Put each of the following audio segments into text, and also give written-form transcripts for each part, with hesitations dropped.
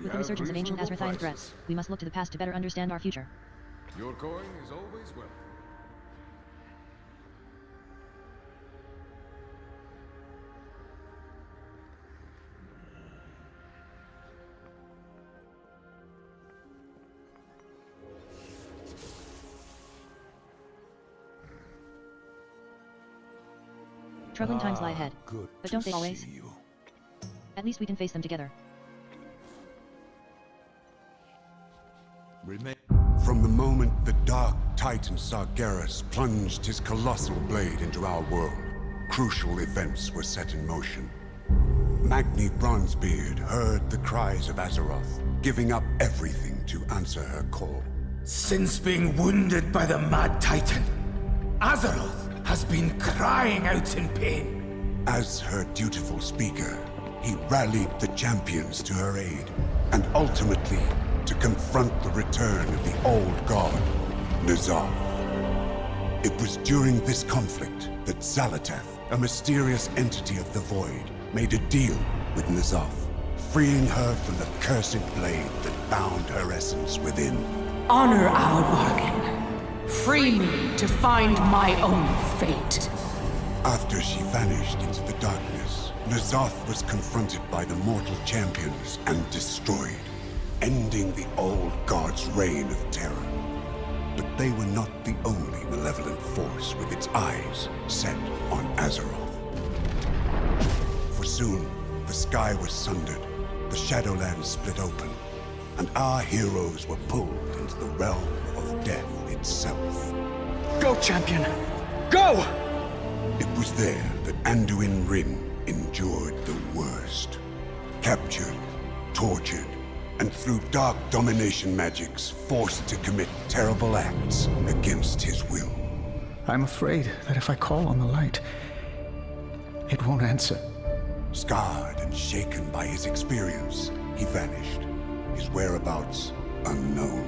With the resurgence of ancient Azrathian threats, we must look to the past to better understand our future. Your coin is always welcome. Troubling times lie ahead. But don't they always? At least we can face them together. From the moment the Dark Titan Sargeras plunged his colossal blade into our world, crucial events were set in motion. Magni Bronzebeard heard the cries of Azeroth, giving up everything to answer her call. Since being wounded by the Mad Titan, Azeroth has been crying out in pain. As her dutiful speaker, he rallied the champions to her aid, and ultimately to confront the return of the old god, N'Zoth. It was during this conflict that Xal'atath, a mysterious entity of the Void, made a deal with N'Zoth, freeing her from the cursed blade that bound her essence within. Honor our bargain. Free me to find my own fate. After she vanished into the darkness, N'Zoth was confronted by the mortal champions and destroyed, ending the old god's reign of terror. But they were not the only malevolent force with its eyes set on Azeroth. For soon, the sky was sundered, the Shadowlands split open, and our heroes were pulled into the realm of death itself. Go, champion! Go! It was there that Anduin Wrynn endured the worst. Captured, tortured, and through dark domination magics, forced to commit terrible acts against his will. I'm afraid that if I call on the light, it won't answer. Scarred and shaken by his experience, he vanished, his whereabouts unknown.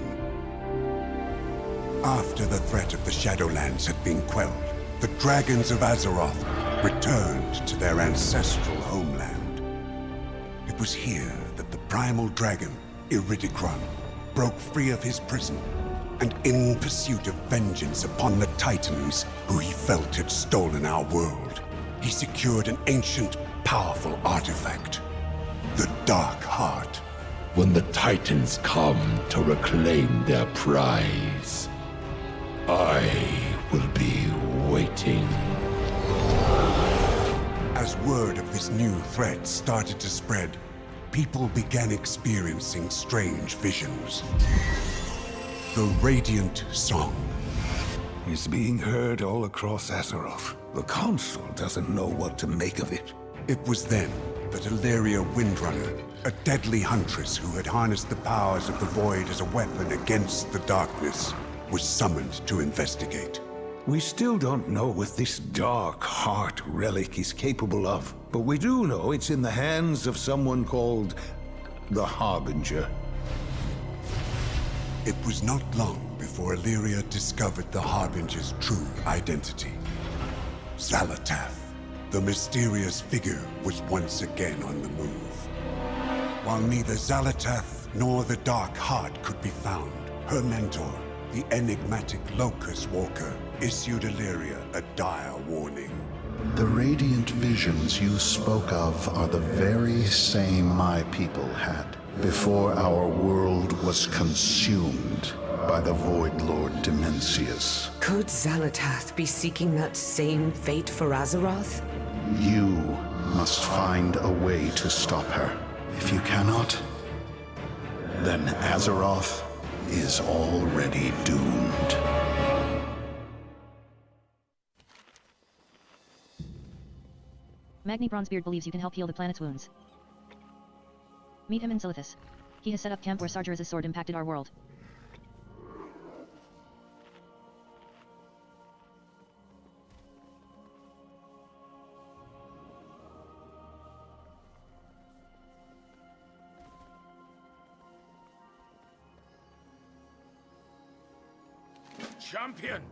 After the threat of the Shadowlands had been quelled, the dragons of Azeroth returned to their ancestral homeland. It was here that the primal dragon, Iridikron, broke free of his prison, and in pursuit of vengeance upon the Titans who he felt had stolen our world, he secured an ancient, powerful artifact, the Dark Heart. When the Titans come to reclaim their prize, I will be waiting. As word of this new threat started to spread, people began experiencing strange visions. The Radiant Song. It's being heard all across Azeroth. The Council doesn't know what to make of it. It was then that Illyria Windrunner, a deadly huntress who had harnessed the powers of the Void as a weapon against the darkness, was summoned to investigate. We still don't know what this Dark Heart relic is capable of, but we do know it's in the hands of someone called the Harbinger. It was not long before Illyria discovered the Harbinger's true identity. Xal'atath, the mysterious figure, was once again on the move. While neither Xal'atath nor the Dark Heart could be found, her mentor, the enigmatic Locust Walker, issued Illyria a dire warning. The radiant visions you spoke of are the very same my people had before our world was consumed by the Void Lord Dimensius. Could Xal'atath be seeking that same fate for Azeroth? You must find a way to stop her. If you cannot, then Azeroth is already doomed. Magni Bronzebeard believes you can help heal the planet's wounds. Meet him in Silithus. He has set up camp where Sargeras' sword impacted our world. Champion!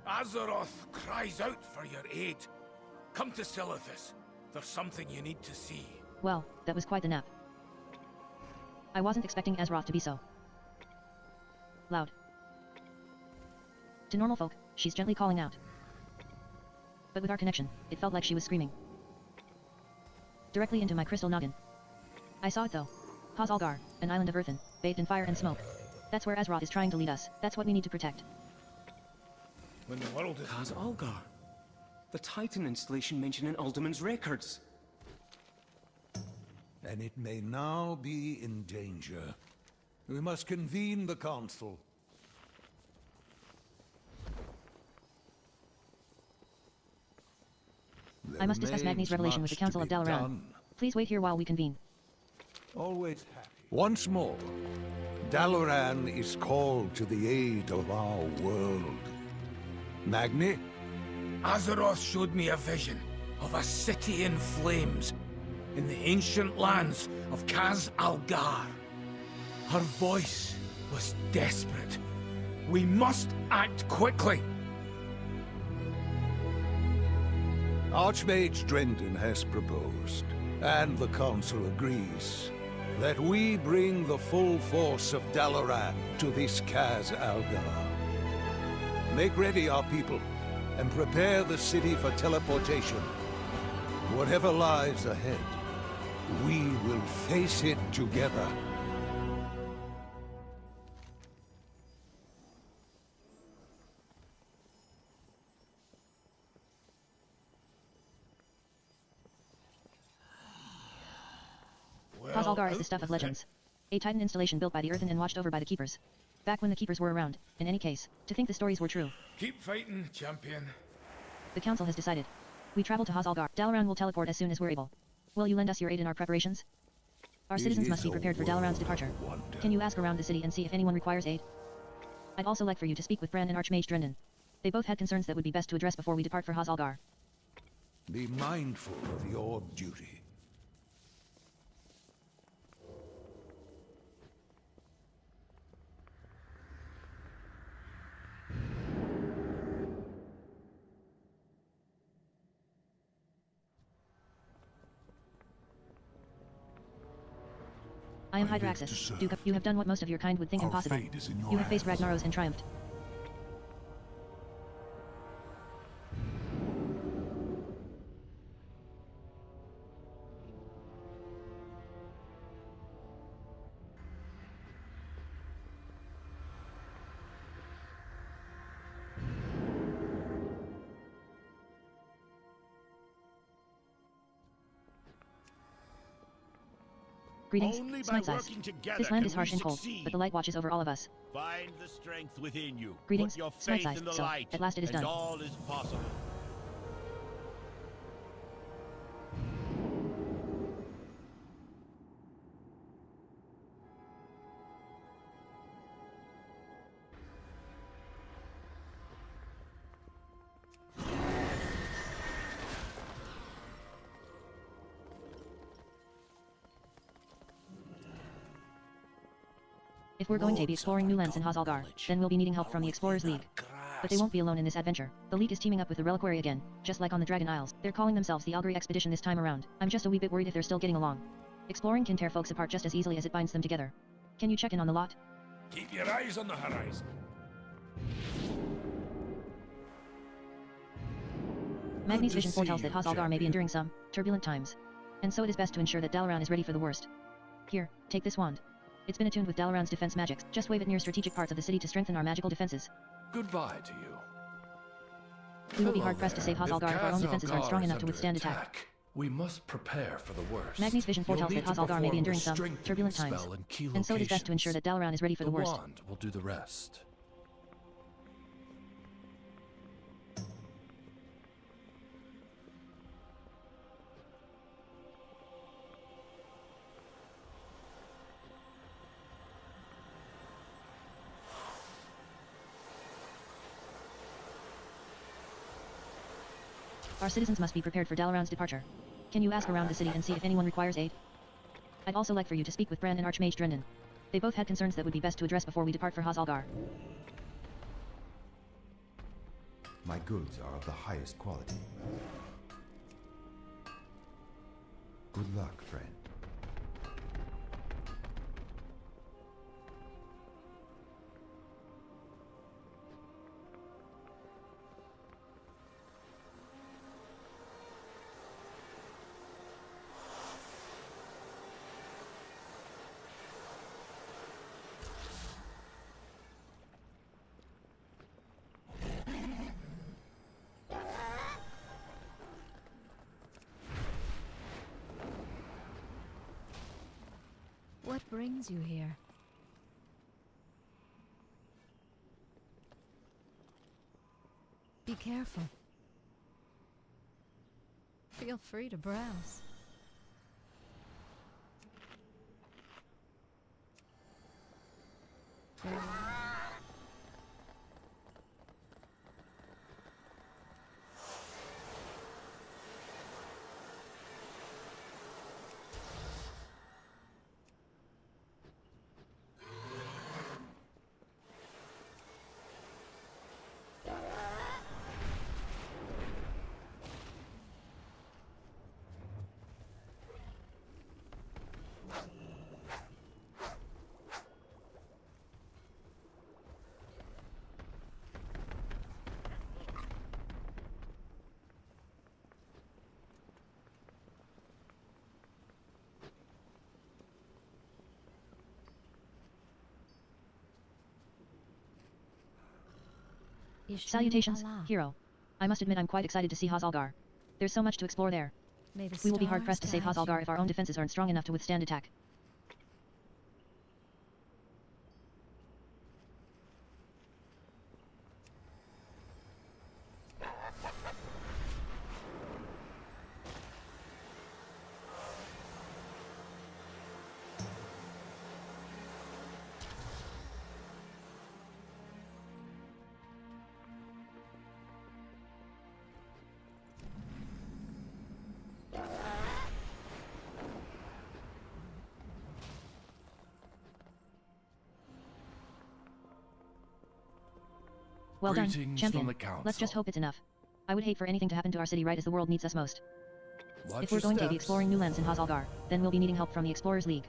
Azeroth cries out for your aid. Come to Silithus. There's something you need to see. Well, that was quite the nap. I wasn't expecting Azeroth to be so loud. To normal folk, she's gently calling out. But with our connection, it felt like she was screaming directly into my crystal noggin. I saw it though. Hazalgar, an island of earthen, bathed in fire and smoke. That's where Azeroth is trying to lead us. That's what we need to protect. When the world has Algar. The Titan installation mentioned in Alderman's records. And it may now be in danger. We must convene the council. I must discuss Magni's revelation with the Council of Dalaran. Please wait here while we convene. Always happy. Once more, Dalaran is called to the aid of our world. Magni? Azeroth showed me a vision of a city in flames in the ancient lands of Kaz Algar. Her voice was desperate. We must act quickly. Archmage Drendon has proposed, and the council agrees, that we bring the full force of Dalaran to this Kaz Algar. Make ready, our people, and prepare the city for teleportation. Whatever lies ahead, we will face it together. Hazalgar is the stuff of legends. A Titan installation built by the Earthen and watched over by the Keepers. Back when the Keepers were around, in any case, to think the stories were true. Keep fighting, champion. The Council has decided. We travel to Hazalgar. Dalaran will teleport as soon as we're able. Will you lend us your aid in our preparations? Our citizens must be prepared for Dalaran's departure. Can you ask around the city and see if anyone requires aid? I'd also like for you to speak with Bran and Archmage Drendon. They both had concerns that would be best to address before we depart for Hazalgar. Be mindful of your duty. I am Hydraxis, Duke of... You have done what most of your kind would think impossible. You have faced Ragnaros and triumphed. Greetings, Smite's Eyes. This land is harsh and cold, but the light watches over all of us. Find the strength within you. Greetings, Put your Smite's faith Eyes. in the So, light, at last it is and done. all is possible. If we're going to be exploring new lands in Hazalgar, then we'll be needing help from the Explorers League. But they won't be alone in this adventure. The League is teaming up with the Reliquary again, just like on the Dragon Isles. They're calling themselves the Algary Expedition this time around. I'm just a wee bit worried if they're still getting along. Exploring can tear folks apart just as easily as it binds them together. Can you check in on the lot? Keep your eyes on the horizon. Magni's vision foretells that Hazalgar may be enduring some turbulent times. And so it is best to ensure that Dalaran is ready for the worst. Here, take this wand. It's been attuned with Dalaran's defense magics. Just wave it near strategic parts of the city to strengthen our magical defenses. Goodbye to you. We will be hard-pressed to save Hazalgar if our own defenses aren't strong enough to withstand attack. We must prepare for the worst. Magni's vision foretells that Hazalgar may be enduring some turbulent times. And so it is best to ensure that Dalaran is ready for the worst. The wand will do the rest. Our citizens must be prepared for Dalaran's departure. Can you ask around the city and see if anyone requires aid? I'd also like for you to speak with Bran and Archmage Drendon. They both had concerns that would be best to address before we depart for Hazalgar. My goods are of the highest quality. Good luck, friend. brings you here? Be careful. Feel free to browse. Salutations, hero. I must admit I'm quite excited to see Hazalgar. There's so much to explore there. We will be hard-pressed to save Hazalgar if our own defenses aren't strong enough to withstand attack. Well done, Greetings champion. from the council. Let's just hope it's enough. I would hate for anything to happen to our city right as the world needs us most. Watch If we're your going to be steps. exploring new lands in Hazalgar, then we'll be needing help from the Explorers League.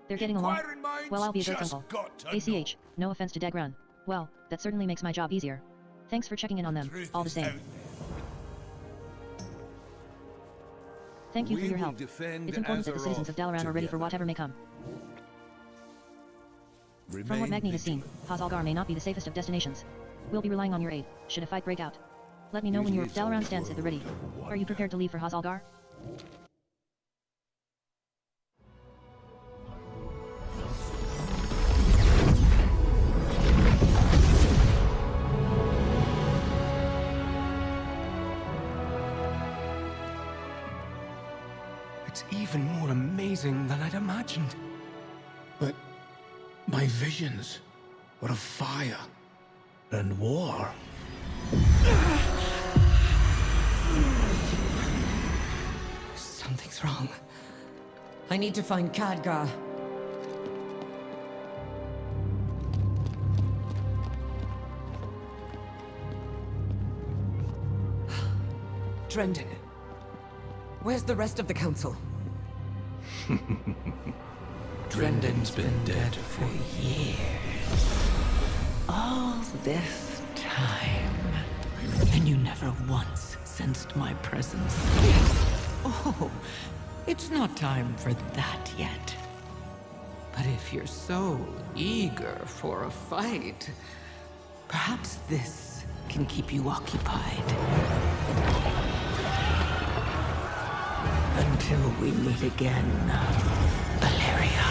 They're getting along? Inquiring minds Well, I'll be a good just uncle. got to know. ACH, no offense to Degran. Well, that certainly makes my job easier. Thanks for checking in on them, Truth all the is same. out there. Thank you for We your will help. defend It's important that the citizens of Dalaran are ready for together. whatever may come. From what Remain Magni has seen, vigilant. Hazalgar may not be the safest of destinations. We'll be relying on your aid, should a fight break out. Let me know when your It is Dalaran a stands at the ready. world of Are you prepared to leave for Hazalgar? It's even more amazing than I'd imagined. But my visions were of fire and war. Something's wrong. I need to find Khadgar. Drendon. Where's the rest of the council? Drendon's been dead for Years. All this time. And you never once sensed my presence. Oh, it's not time for that yet. But if you're so eager for a fight, perhaps this can keep you occupied. Until we meet again, Valeria.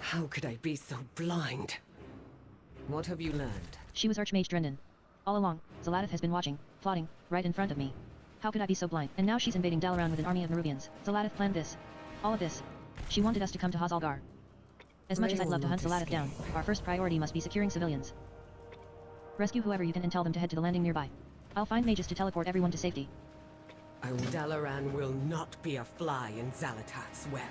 How could I be so blind? What have you learned? She was Archmage Drendon. All along, Zaladath has been watching, plotting, right in front of me. How could I be so blind? And now she's invading Dalaran with an army of Nerubians. Zaladath planned this. All of this. She wanted us to come to Hazalgar. As much as I'd love to hunt Zaladath down, our first priority must be securing civilians. Rescue whoever you can and tell them to head to the landing nearby. I'll find mages to teleport everyone to safety. Dalaran will not be a fly in Zalatath's web.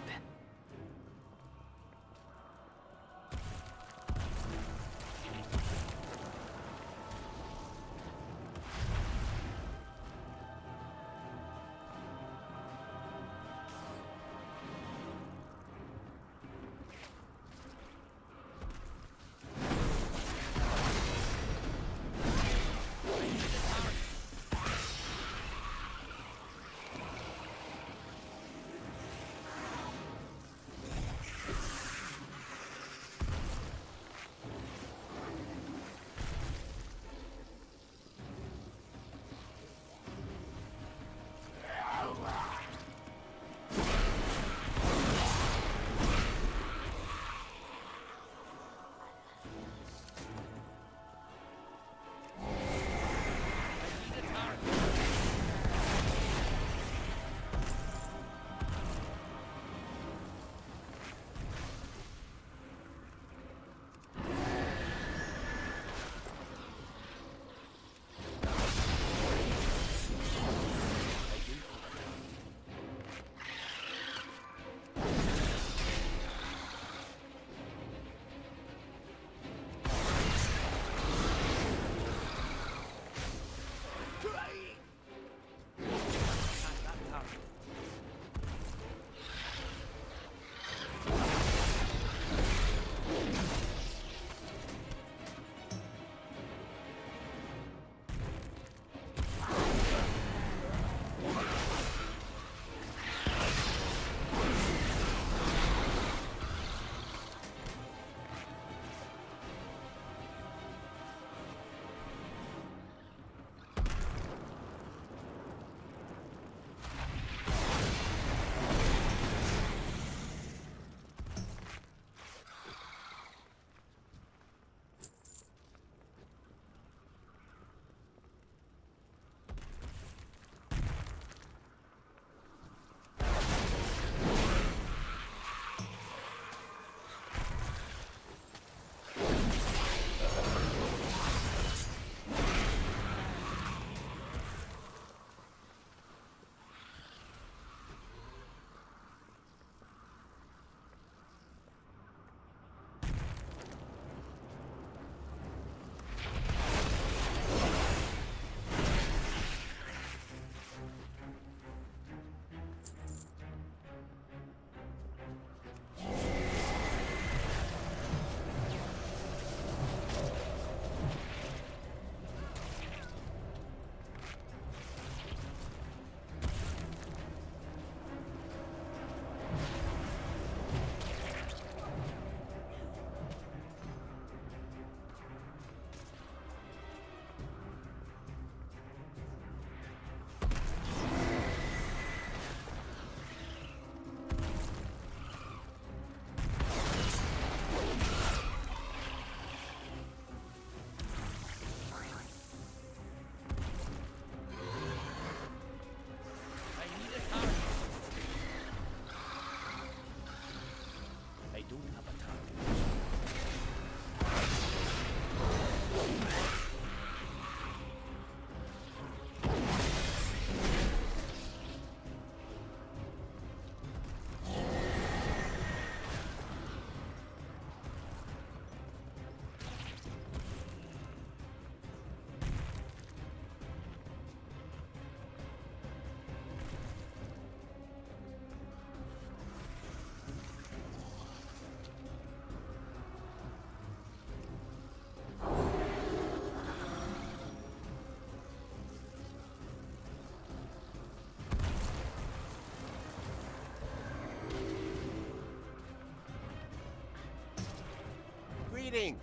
Greetings!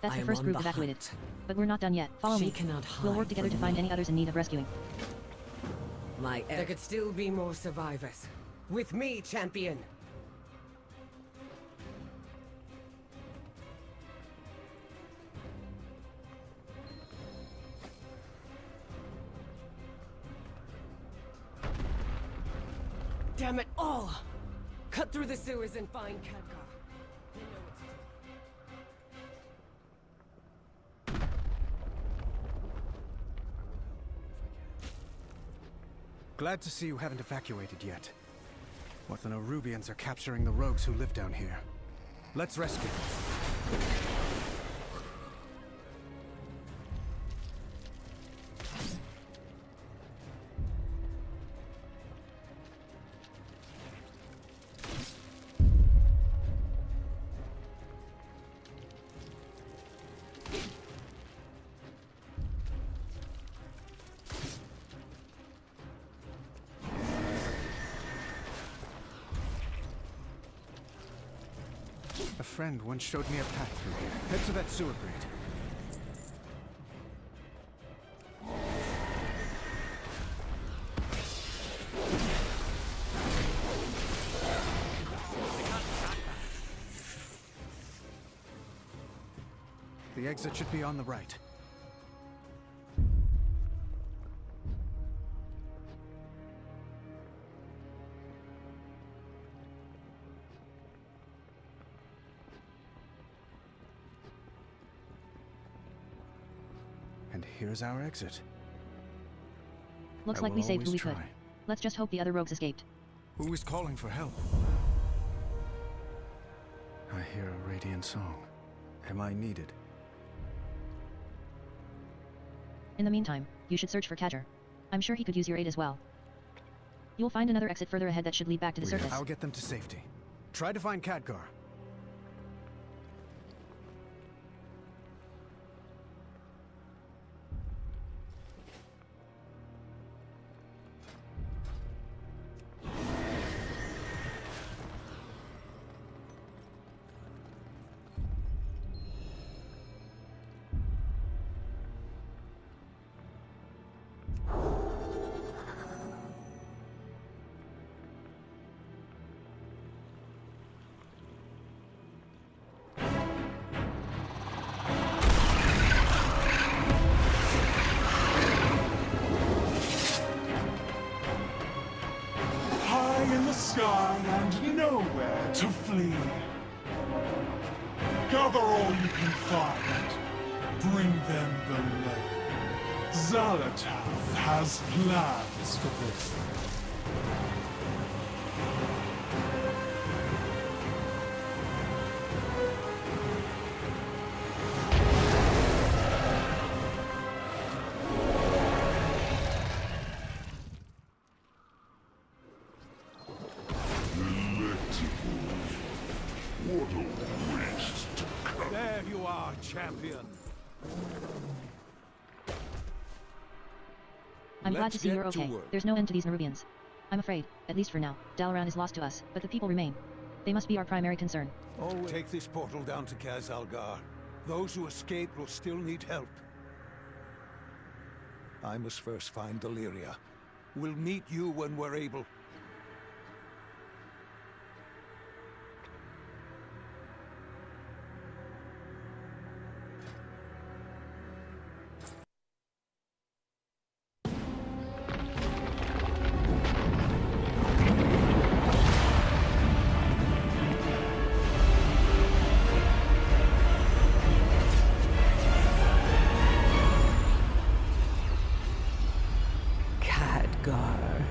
That's I the am first on group the evacuated. hunt. But we're not done yet. Follow She me. cannot We'll hide work together to from find me. any others in need of rescuing. There could still be more survivors. With me, champion! Damn it all! Cut through the sewers and find Khadgar. They know it's Glad to see you haven't evacuated yet. What the Nerubians are capturing the rogues who live down here. Let's rescue them. A friend once showed me a path through here. Head to that sewer grate. The exit should be on the right. And here's our exit. Looks I like will we saved who we always could. try. Let's just hope the other rogues escaped. Who is calling for help? I hear a radiant song. Am I needed? In the meantime, you should search for Khadgar. I'm sure he could use your aid as well. You'll find another exit further ahead that should lead back to the surface. I'll get them to safety. Try to find Khadgar. In the sky and nowhere to flee. Gather all you can find, bring them below. Zalatath has plans for this. What a waste. There you are, champion. I'm glad Let's to see you're get to okay. work. There's no end to these Nerubians. I'm afraid, at least for now, Dalaran is lost to us, but the people remain. They must be our primary concern. Take this portal down to Kaz Algar. Those who escape will still need help. I must first find Deliria. We'll meet you when we're able. Khadgar.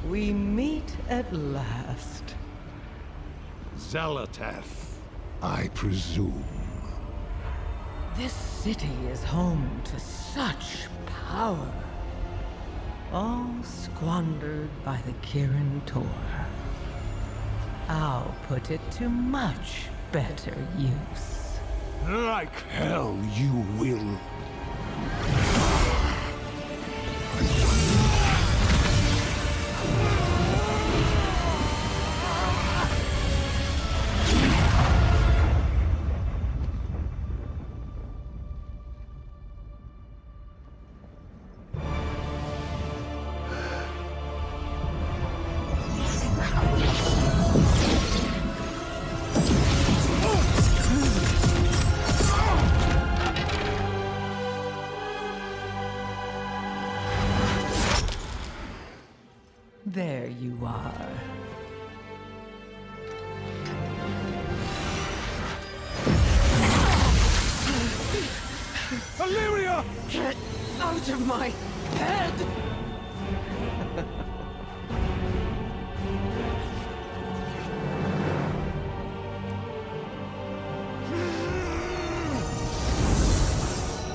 We meet at last. Zalatath, I presume. This city is home to such power. All squandered by the Kirin Tor. I'll put it to much better use. Like hell you will. There you are. Illyria! Get out of my head!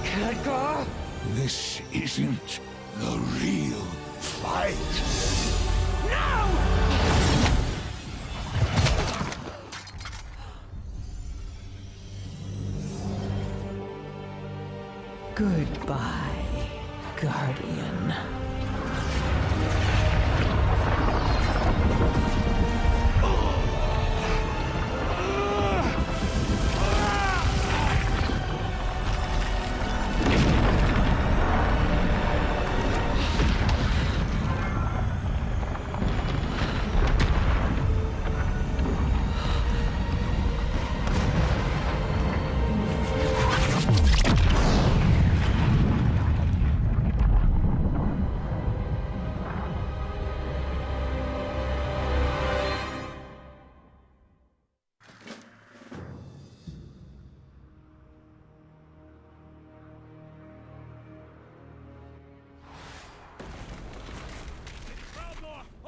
Khadgar? This isn't the real fight. Goodbye, Guardian.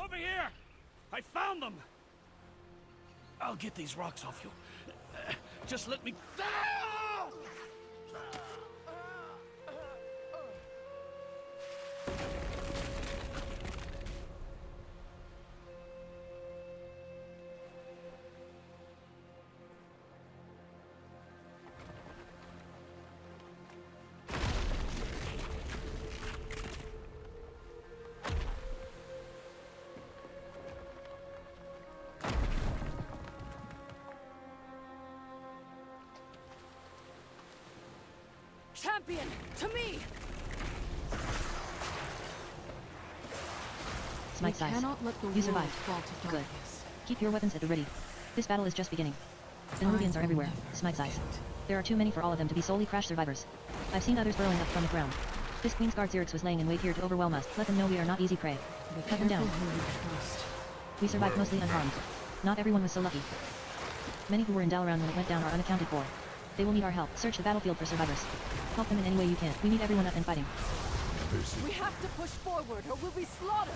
Over here! I found them! I'll get these rocks off you. Just let me... Champion, to me! Smite size. You survived. Good. Keep your weapons at the ready. This battle is just beginning. The Nubians are everywhere. Smite size. There are too many for all of them to be solely crash survivors. I've seen others burrowing up from the ground. This Queen's Guard Xerix was laying in wait here to overwhelm us. Let them know we are not easy prey. Cut them down. We survived mostly unharmed. Not everyone was so lucky. Many who were in Dalaran when it went down are unaccounted for. They will need our help. Search the battlefield for survivors. Help them in any way you can. We need everyone up and fighting. We have to push forward or we'll be slaughtered!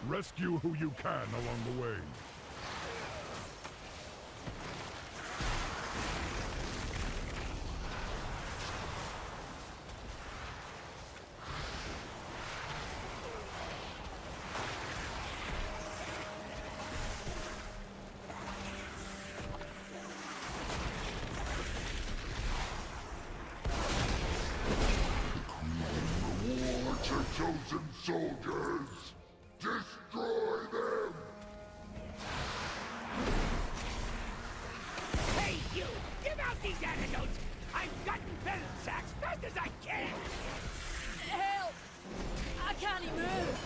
Rescue who you can along the way. Chosen soldiers! Destroy them! Hey, you! Give out these antidotes! I'm gutting bell sacks fast as I can! Help! I can't even move!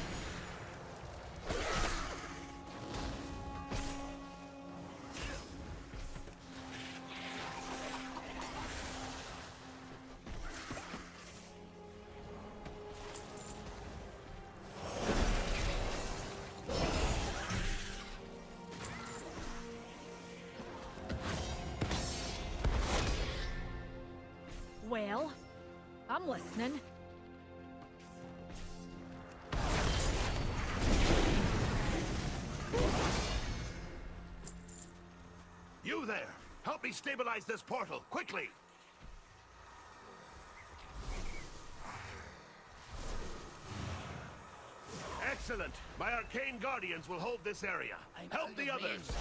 Well, I'm listening. You there! Help me stabilize this portal, quickly! Excellent! My arcane guardians will hold this area. Help the others!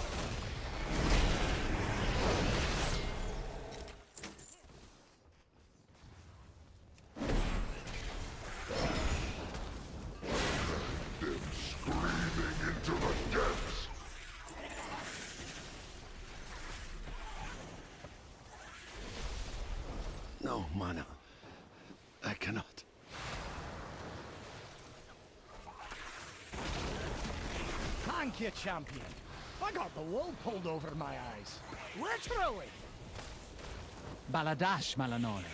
Thank you, champion. I got the wool pulled over my eyes. Literally. Baladash Malanore.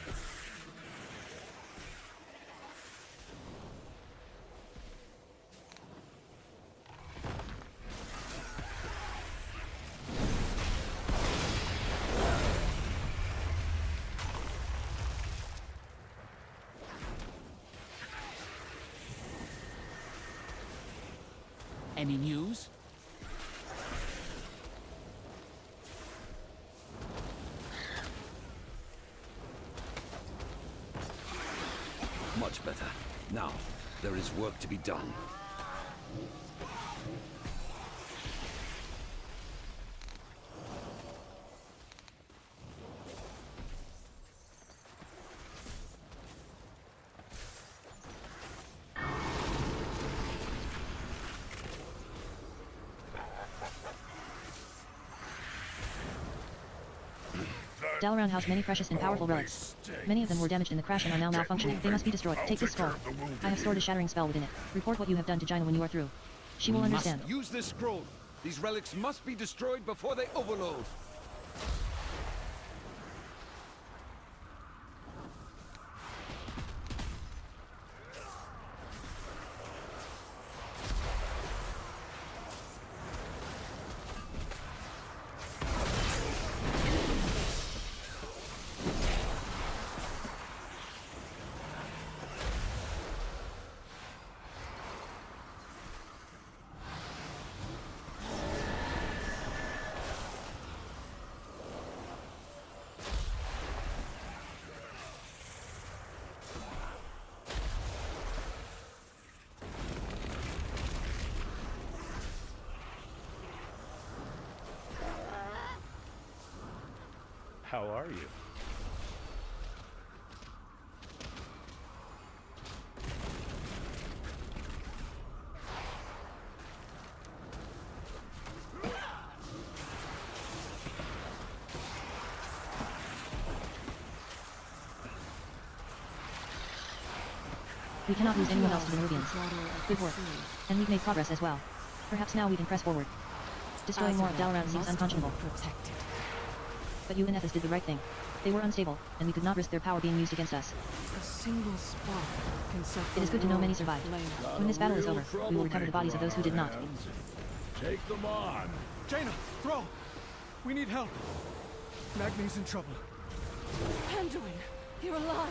Any news? Much better. Now, there is work to be done. Dalaran housed many precious and powerful relics. Many of them were damaged in the crash and are now malfunctioning. They must be destroyed. Take this scroll. I have stored a shattering spell within it. Report what you have done to Jaina when you are through. She will understand. Use this scroll. These relics must be destroyed before they overload. How are you? We cannot lose anyone else to the Nubians. Good work. And we've made progress as well. Perhaps now we can press forward. Destroying more of Dalaran seems unconscionable. But you and Ethis did the right thing. They were unstable, and we could not risk their power being used against us. A single spark can set It is good to know many survived. When this battle is over, we will recover the bodies of those who did not. Take them on. Jaina, Thrall! We need help. Magni's in trouble. Anduin, you're alive.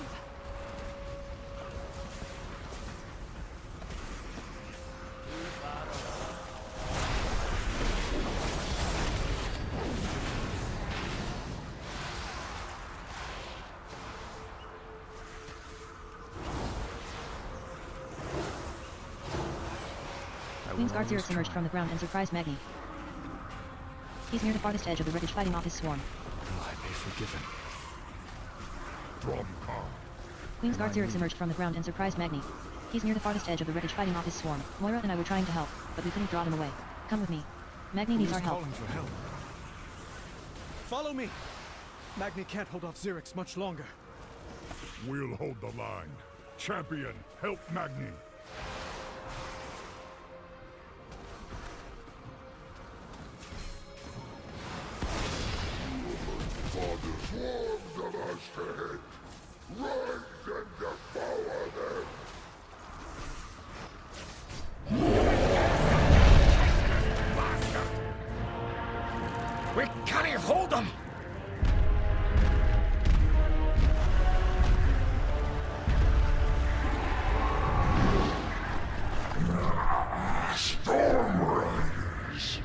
Queen's Guard Xerix emerged from the ground and surprised Magni. He's near the farthest edge of the wreckage fighting off his swarm. Will I be forgiven? Dromcar. Queen's Guard Xerix emerged from the ground and surprised Magni. He's near the farthest edge of the wreckage fighting off his swarm. Moira and I were trying to help, but we couldn't draw them away. Come with me. Magni needs our help. Calling for help. Follow me! Magni can't hold off Xerix much longer. We'll hold the line. Champion, help Magni. For the swarms of us ahead, rise and devour them! We can't hold them! Storm Riders!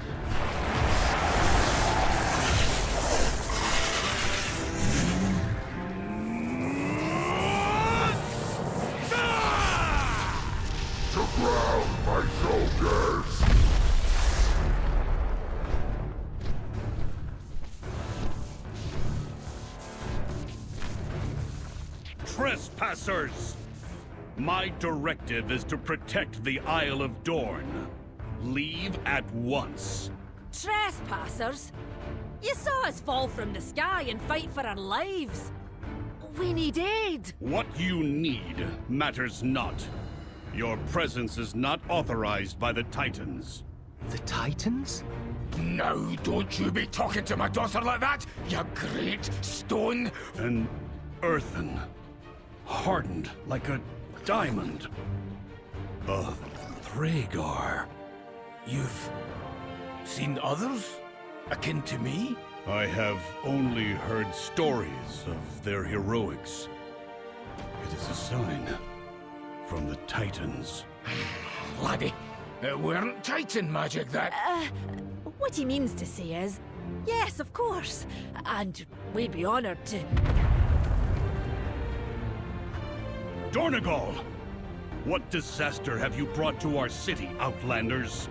To ground, my soldiers! Trespassers! My directive is to protect the Isle of Dorne. Leave at once. Trespassers? You saw us fall from the sky and fight for our lives. We need aid. What you need matters not. Your presence is not authorized by the Titans. The Titans? Now, don't you be talking to my daughter like that, you great stone! And earthen. Hardened like a diamond. A Thragar. You've seen others? Akin to me? I have only heard stories of their heroics. It is a sign from the Titans. Laddie, it weren't Titan magic that... What he means to say is, yes, of course, and we'd be honored to... Dornegal! What disaster have you brought to our city, Outlanders?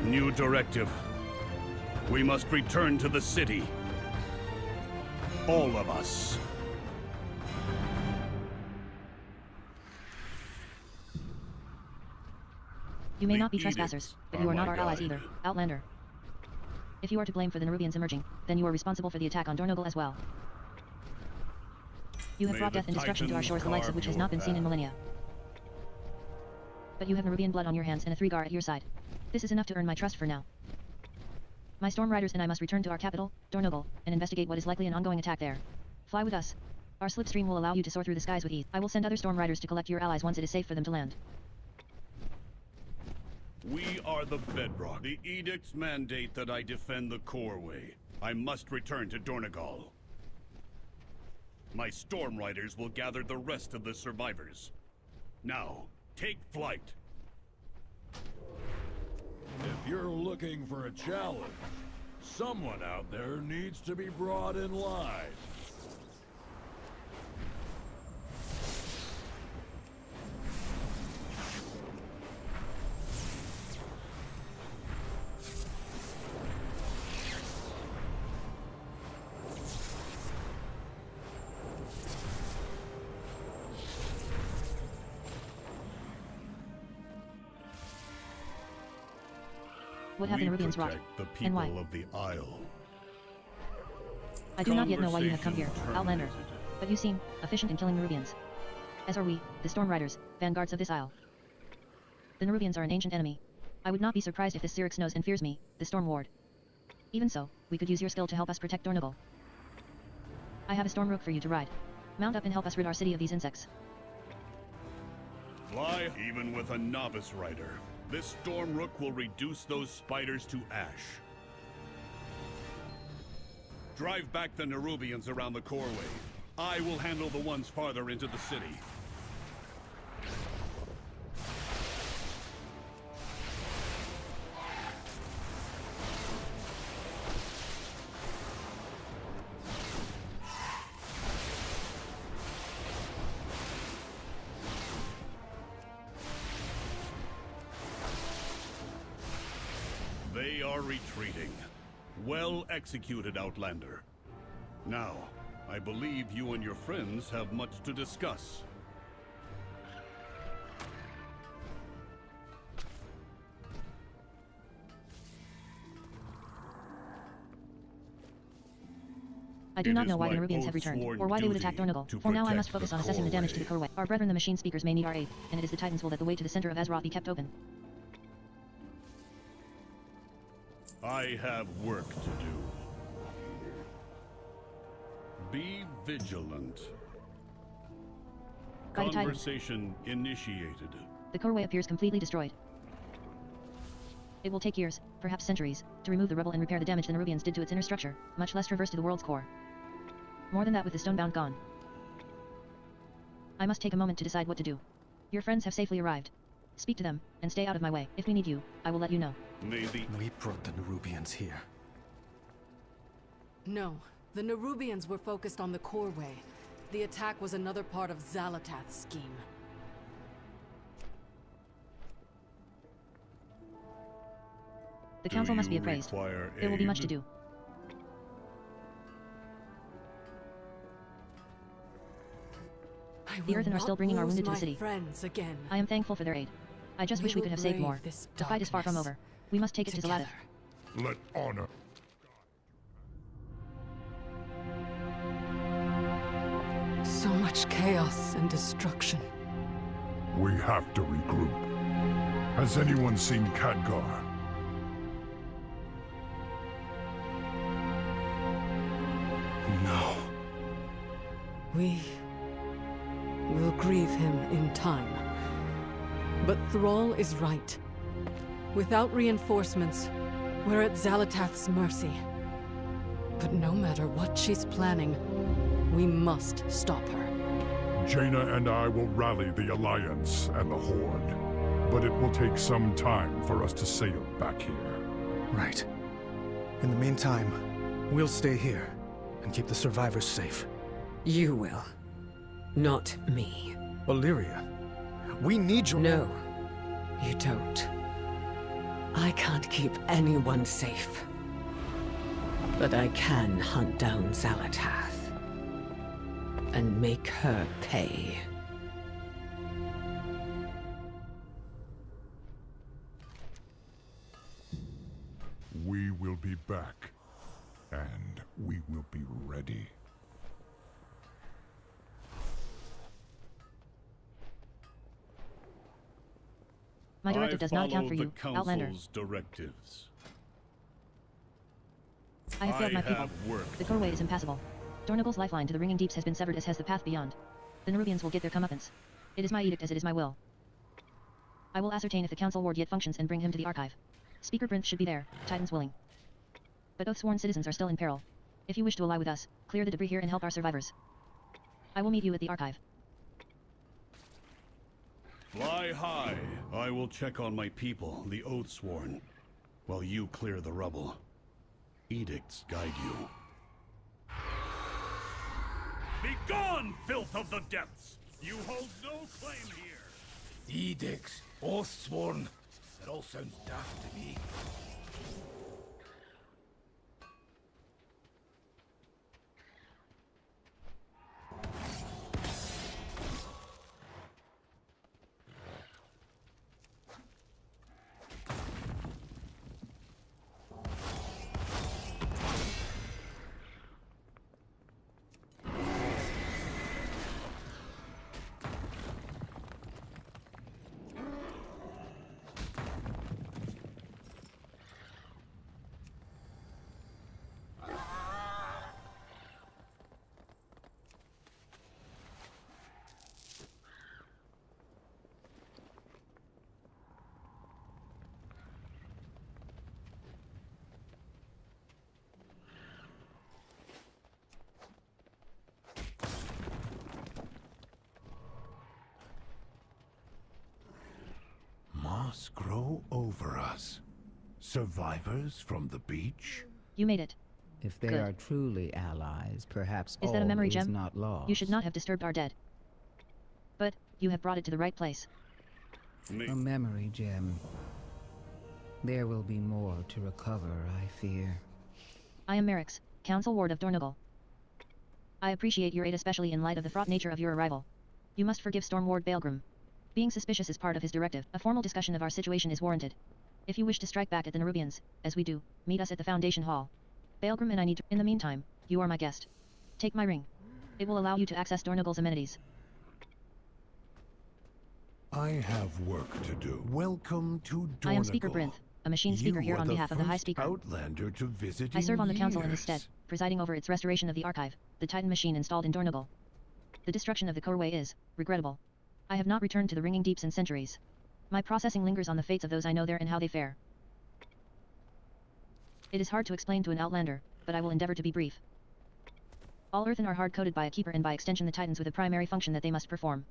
New directive. We must return to the city. All of us. You may not be trespassers, but you are not our allies either, Outlander. If you are to blame for the Nerubians emerging, then you are responsible for the attack on Dornogal as well. You have brought death and destruction to our shores, the likes of which has not been seen in millennia. But you have Nerubian blood on your hands and a Thragar at your side. This is enough to earn my trust for now. My Storm Riders and I must return to our capital, Dornogal, and investigate what is likely an ongoing attack there. Fly with us. Our slipstream will allow you to soar through the skies with ease. I will send other Storm Riders to collect your allies once it is safe for them to land. We are the bedrock. The edicts mandate that I defend the Coreway. I must return to Dornegal. My Storm Riders will gather the rest of the survivors. Now, take flight. If you're looking for a challenge, someone out there needs to be brought in line. What have the Nerubians wrought, The and why? people of the Isle. I do not yet know why you have come here, Outlander. But you seem efficient in killing Nerubians. As are we, the Storm Riders, vanguards of this isle. The Nerubians are an ancient enemy. I would not be surprised if this Syrinx knows and fears me, the Storm Ward. Even so, we could use your skill to help us protect Dornogal. I have a Storm Rook for you to ride. Mount up and help us rid our city of these insects. Fly even with a novice rider. This Storm Rook will reduce those spiders to ash. Drive back the Nerubians around the Coreway. I will handle the ones farther into the city. They are retreating. Well executed, Outlander. Now, I believe you and your friends have much to discuss. I do not know why the Nerubians have returned, or why they would attack Dornogal. For now I must focus on assessing the damage to the Coreway. Our brethren the Machine Speakers may need our aid, and it is the Titans will let the way to the center of Azeroth be kept open. I have work to do. Be vigilant. Guided Titan. Conversation initiated. The Coreway appears completely destroyed. It will take years, perhaps centuries, to remove the rubble and repair the damage the Nerubians did to its inner structure, much less traverse to the world's core. More than that with the Stonebound gone. I must take a moment to decide what to do. Your friends have safely arrived. Speak to them, and stay out of my way. If we need you, I will let you know. Maybe. We brought the Nerubians here. No, the Nerubians were focused on the Coreway. The attack was another part of Xalatath's scheme. The council must be appraised. There will be much to do. The Earthen are still bringing our wounded to the city. Friends again. I am thankful for their aid. I just wish we could have saved more. The fight is far from over. We must take it to Xalatath. Let honor. So much chaos and destruction. We have to regroup. Has anyone seen Khadgar? No. We will grieve him in time. But Thrall is right. Without reinforcements, we're at Zalatath's mercy. But no matter what she's planning, we must stop her. Jaina and I will rally the Alliance and the Horde. But it will take some time for us to sail back here. Right. In the meantime, we'll stay here and keep the survivors safe. You will. Not me. Illyria, we need your— No, you don't. I can't keep anyone safe. But I can hunt down Zalatath. And make her pay. We will be back. And we will be ready. My directive does not account for you, Outlander. Council's directives. I have failed my people. Work. The Corway is impassable. Dornagal's lifeline to the Ringing Deeps has been severed, as has the path beyond. The Nerubians will get their comeuppance. It is my edict as it is my will. I will ascertain if the Council Ward yet functions and bring him to the Archive. Speaker Brinth should be there, Titans willing. But Oath-sworn citizens are still in peril. If you wish to ally with us, clear the debris here and help our survivors. I will meet you at the Archive. Fly high. I will check on my people, the Oath-sworn, while you clear the rubble. Edicts guide you. Begone, filth of the depths! You hold no claim here! Edicts, oath-sworn. That all sounds daft to me. Moss grow over us. Survivors from the beach? You made it. If they Good. are truly allies, perhaps Is all that a memory is gem? not lost. You should not have disturbed our dead. But, you have brought it to the right place. A memory gem. There will be more to recover, I fear. I am Merrick's, Council Ward of Dornagal. I appreciate your aid, especially in light of the fraught nature of your arrival. You must forgive Storm Ward Baelgrim. Being suspicious is part of his directive. A formal discussion of our situation is warranted. If you wish to strike back at the Nerubians, as we do, meet us at the Foundation Hall. Baelgrim and I need to— In the meantime, you are my guest. Take my ring. It will allow you to access Dornagal's amenities. I have work to do. Welcome to Dornagal. I am Speaker Brinth, a machine speaker here on behalf of the High Speaker. Outlander to visit I serve on the Council in his years. stead, presiding over its restoration of the Archive, the Titan machine installed in Dornagal. The destruction of the Corway is regrettable. I have not returned to the Ringing Deeps in centuries. My processing lingers on the fates of those I know there and how they fare. It is hard to explain to an Outlander, but I will endeavor to be brief. All Earthen are hard-coded by a Keeper and by extension the Titans with a primary function that they must perform.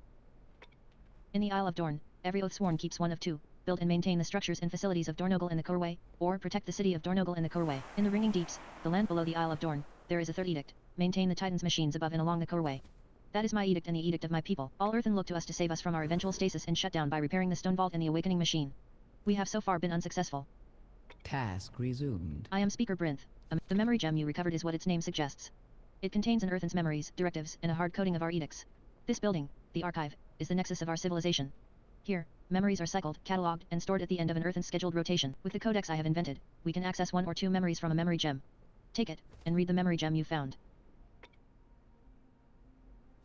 In the Isle of Dorn, every Oath-sworn keeps one of two: build and maintain the structures and facilities of Dornagal and the Corway, or protect the city of Dornagal and the Corway. In the Ringing Deeps, the land below the Isle of Dorn, there is a third edict: maintain the Titans' machines above and along the Corway. That is my edict and the edict of my people. All Earthen look to us to save us from our eventual stasis and shutdown by repairing the Stone Vault and the Awakening Machine. We have so far been unsuccessful. Task resumed. I am Speaker Brinth. The memory gem you recovered is what its name suggests. It contains an Earthen's memories, directives, and a hard coding of our edicts. This building, the Archive, is the nexus of our civilization. Here, memories are cycled, catalogued, and stored at the end of an Earthen's scheduled rotation. With the codex I have invented, we can access one or two memories from a memory gem. Take it, and read the memory gem you found.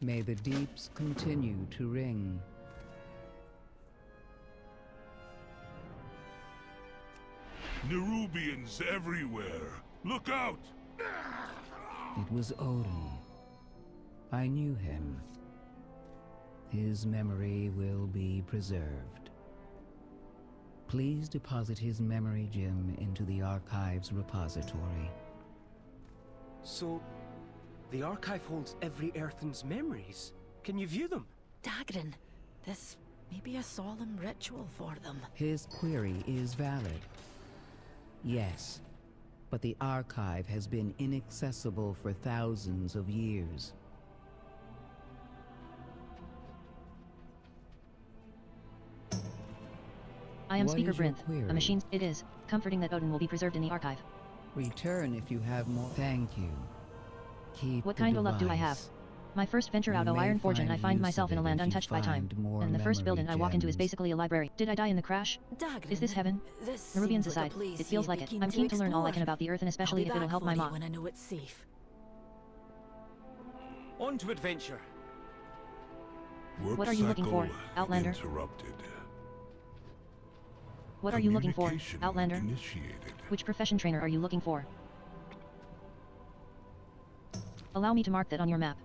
May the deeps continue to ring. Nerubians everywhere. Look out! It was Odin. I knew him. His memory will be preserved. Please deposit his memory gem into the Archive's repository. So, the Archive holds every Earthen's memories. Can you view them? Dagrin, this may be a solemn ritual for them. His query is valid. Yes, but the Archive has been inaccessible for thousands of years. I am What Speaker is your Brinth, query? a machine. It is comforting that Odin will be preserved in the archive. Return if you have more. Thank you. Keep What the kind of luck do I have? device. My first venture out You of may Iron Forge and I find find use myself of in a it land if you untouched by time. find more And the first memory building I walk into is gems. basically a library. Did I die in the crash? Dagrin, Is this heaven? this Nerubians seems like a aside, place it feels you'd like be it. keen I'm keen to learn all I explore. can about the Earth and especially I'll be if it'll back help for my you mom. when I know it's safe. On to adventure. What are you looking for, Outlander? Interrupted. What are you looking for, Communication Outlander? Initiated. Which profession trainer are you looking for? Allow me to mark that on your map.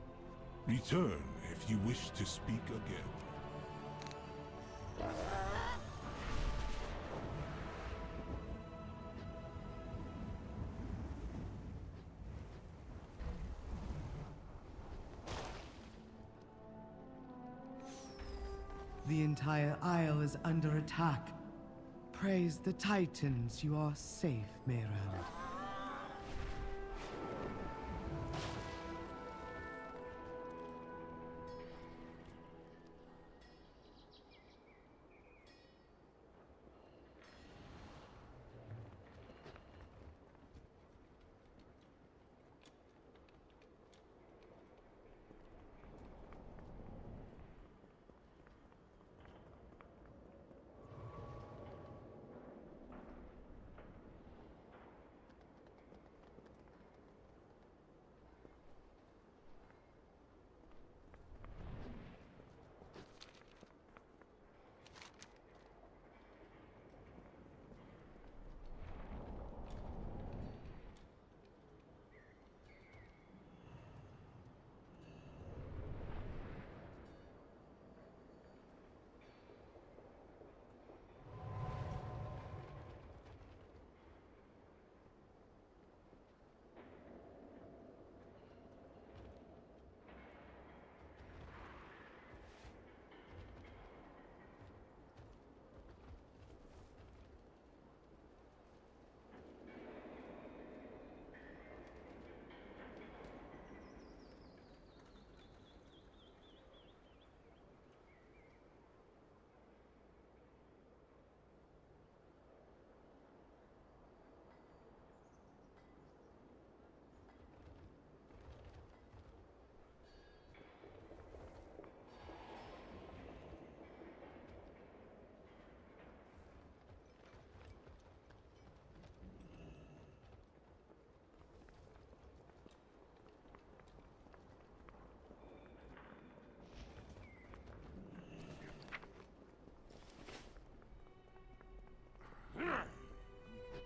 Return if you wish to speak again. The entire Isle is under attack. Praise the Titans, you are safe, Mayran.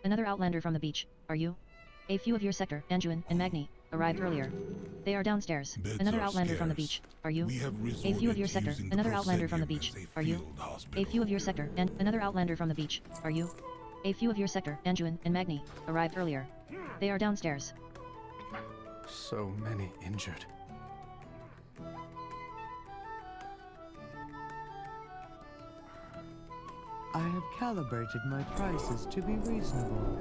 Another Outlander from the beach, are you? A few of your sector, Anduin and Magni, arrived earlier. They are downstairs. Beds Another are Outlander from the scarce. beach, are you? We have A few of your resorted to sector, using the another Outlander from the Proscenium beach, as a are you? field A hospital. few of your sector, and another Outlander from the beach, are you? A few of your sector, Anduin and Magni, arrived earlier. They are downstairs. So many injured. I have calibrated my prices to be reasonable.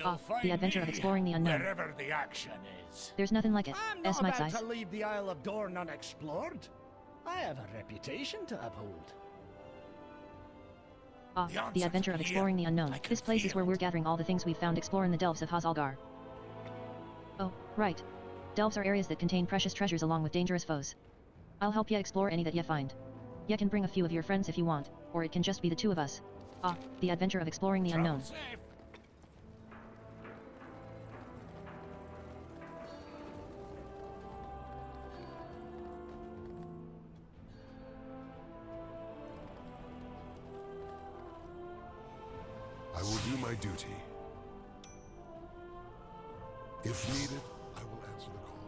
You'll find the adventure me of exploring the unknown. wherever the action is. There's nothing like it. I'm not Mike's about eyes. to leave the Isle of Dorne unexplored. I have a reputation to uphold. The adventure of exploring the unknown. This place is where we're gathering all the things we've found exploring the delves of Hazalgar. Oh, right. Delves are areas that contain precious treasures along with dangerous foes. I'll help ya explore any that ya find. Ya can bring a few of your friends if you want, or it can just be the two of us. The adventure of exploring the unknown. I will do my duty. If needed, I will answer the call.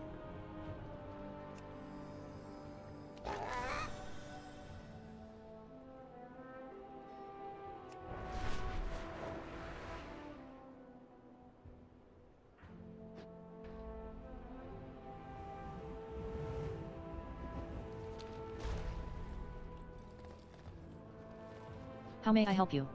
How may I help you?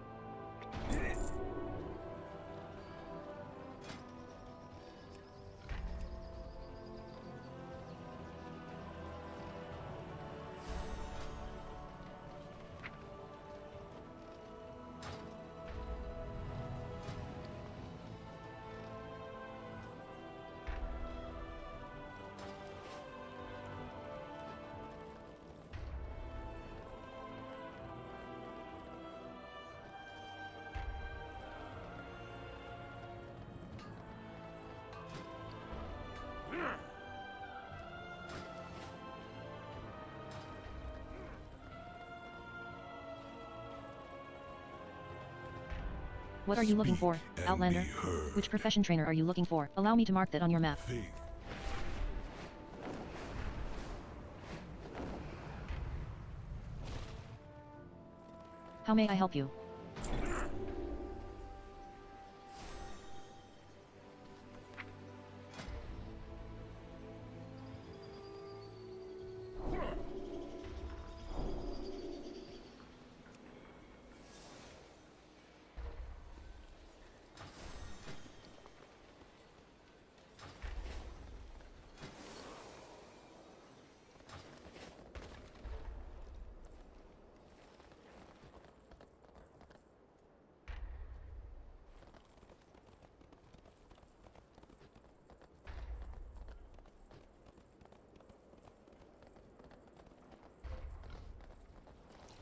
What are you looking for, Outlander? Which profession trainer are you looking for? Allow me to mark that on your map. How may I help you?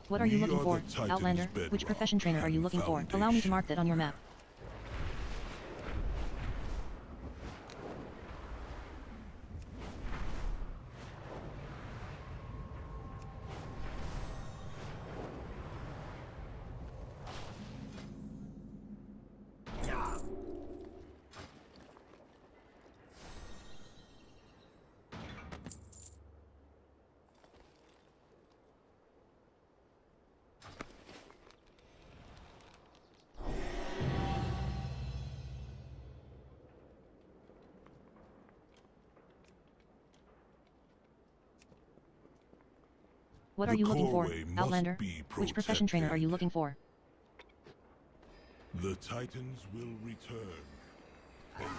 What are you looking for, Outlander? Which profession trainer are you looking for? Allow me to mark that on your map. What are you looking for, Outlander? Which profession trainer are you looking for? The Titans will return. Already.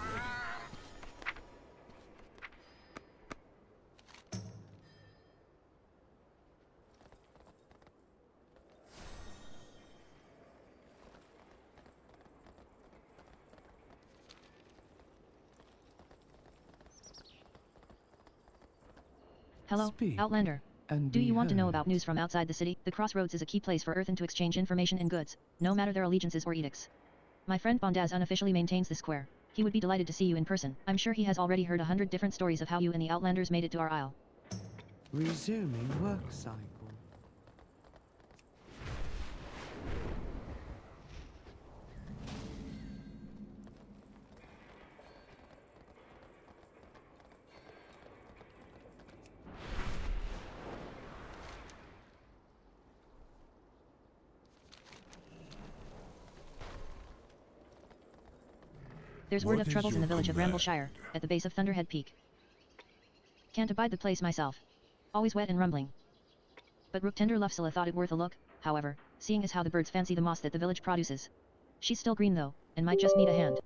Hello, Outlander. Do you want to know about news from outside the city? The Crossroads is a key place for Earthen to exchange information and goods, no matter their allegiances or edicts. My friend Bondaz unofficially maintains the square. He would be delighted to see you in person. I'm sure he has already heard 100 different stories of how you and the Outlanders made it to our isle. Resuming work cycle. There's word of troubles in the village of Rambleshire, at the base of Thunderhead Peak. Can't abide the place myself. Always wet and rumbling. But Rook Tender Lufsula thought it worth a look, however, seeing as how the birds fancy the moss that the village produces. She's still green though, and might just need a hand.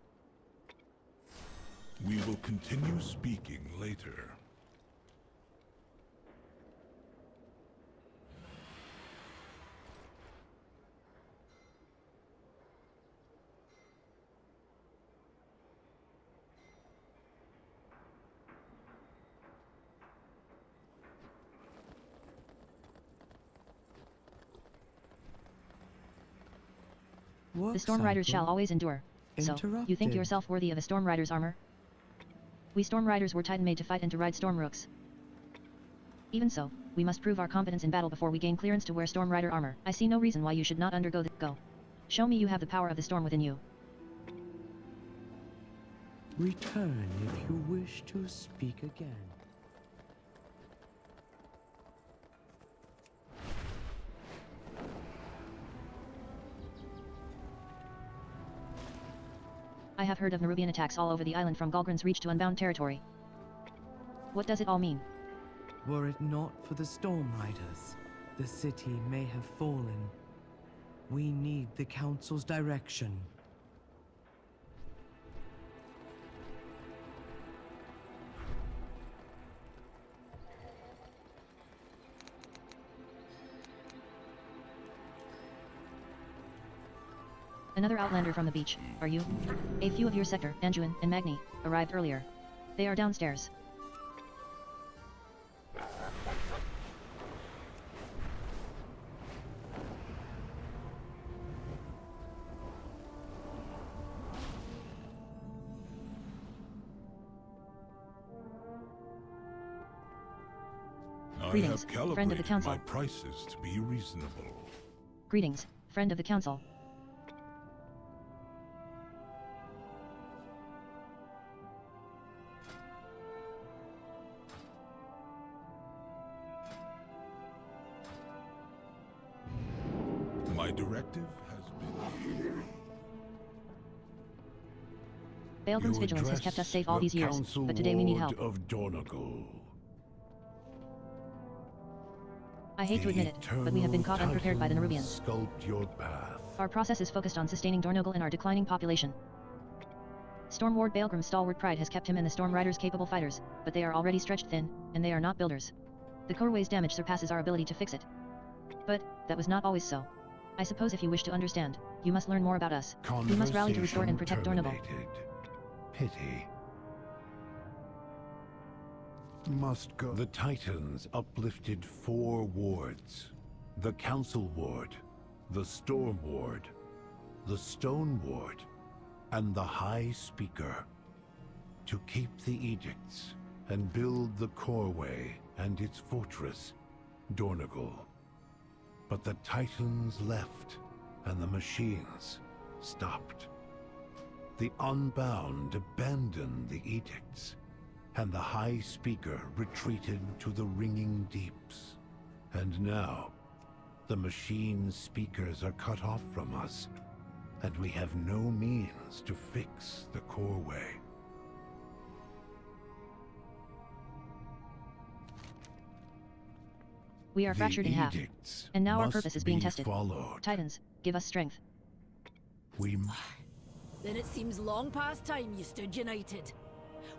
continue speaking later. The Storm Riders shall always endure. So, you think yourself worthy of a Storm Rider's armor? We Storm Riders were Titan-made to fight and to ride Storm Rooks. Even so, we must prove our competence in battle before we gain clearance to wear Storm Rider armor. I see no reason why you should not undergo the— Go. Show me you have the power of the storm within you. Return if you wish to speak again. I have heard of Nerubian attacks all over the island from Galgrin's Reach to Unbound territory. What does it all mean? Were it not for the Storm Riders, the city may have fallen. We need the Council's direction. Another Outlander from the beach, are you? A few of your sector, Anduin and Magni, arrived earlier. They are downstairs. Greetings, friend of the council. My prices to be reasonable. Greetings, friend of the council. My directive has been... Balgrim's vigilance has kept us safe all these years, but today we need help. Of Donegal. I hate to admit it, but we have been caught unprepared by the Nerubians. Sculpt your path. Our process is focused on sustaining Dornogal and our declining population. Storm Ward Balgrim's stalwart pride has kept him and the Storm Riders capable fighters, but they are already stretched thin, and they are not builders. The Coreway's damage surpasses our ability to fix it. But, that was not always so. I suppose if you wish to understand, you must learn more about us. We must rally to restore and protect Dornogal. Pity. Must go. The Titans uplifted 4 wards. The Council Ward, the Storm Ward, the Stone Ward, and the High Speaker. To keep the edicts and build the Coreway and its fortress, Dornogal. But the Titans left, and the machines stopped. The Unbound abandoned the edicts, and the High Speaker retreated to the ringing deeps. And now, the machine speakers are cut off from us, and we have no means to fix the Coreway. We are fractured in half, and now our purpose is being tested. Followed. Titans, give us strength. Then it seems long past time you stood united.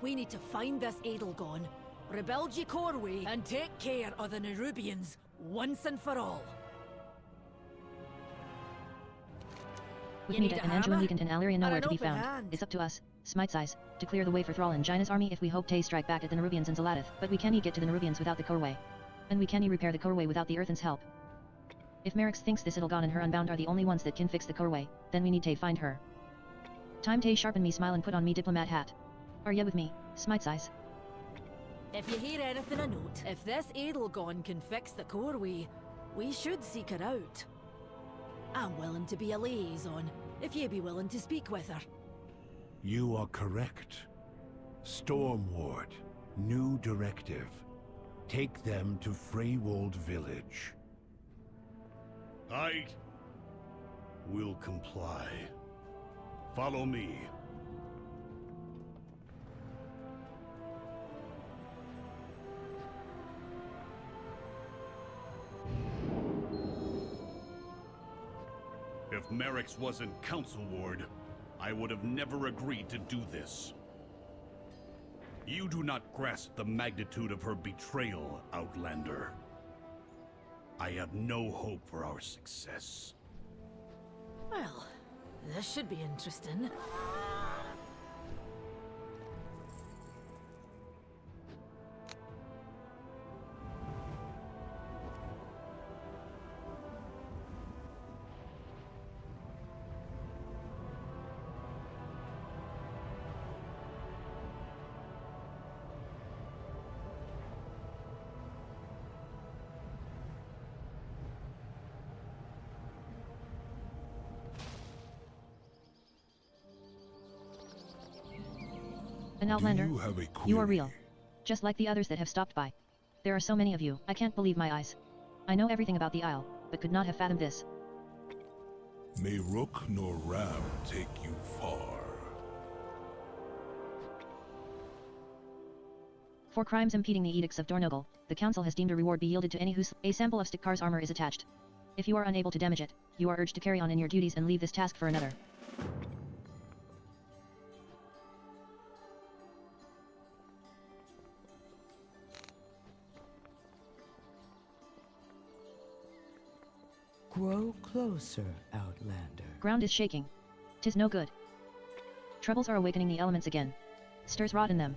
We need to find this Edelgon, rebuild ye Coreway, and take care of the Nerubians once and for all. With Nita and Anduin weakened and Alarian nowhere to be found, it's up to us, Smite's Eyes, to clear the way for Thrall and Jaina's army if we hope to strike back at the Nerubians in Zaladith. But we can't get to the Nerubians without the Coreway. And we can't repair the Coreway without the Earthen's help. If Merix thinks this Edelgon and her Unbound are the only ones that can fix the Coreway, then we need to find her. Time to sharpen me smile and put on me diplomat hat. Are ye with me, Smite's Eyes? If you hear anything of note, if this Edelgon can fix the Coreway, we should seek her out. I'm willing to be a liaison, if ye be willing to speak with her. You are correct. Storm Ward, new directive. Take them to Freywold Village. I will comply. Follow me. If Merix wasn't Council Ward, I would have never agreed to do this. You do not grasp the magnitude of her betrayal, Outlander. I have no hope for our success. Well, this should be interesting. An Outlander? Do you have a query? You are real. Just like the others that have stopped by. There are so many of you, I can't believe my eyes. I know everything about the Isle, but could not have fathomed this. May Rook nor Ram take you far. For crimes impeding the edicts of Dornogal, the Council has deemed a reward be yielded to any whose a sample of Stikkar's armor is attached. If you are unable to damage it, you are urged to carry on in your duties and leave this task for another. Grow closer, Outlander. Ground is shaking. 'Tis no good. Troubles are awakening the elements again. Stirs rot in them.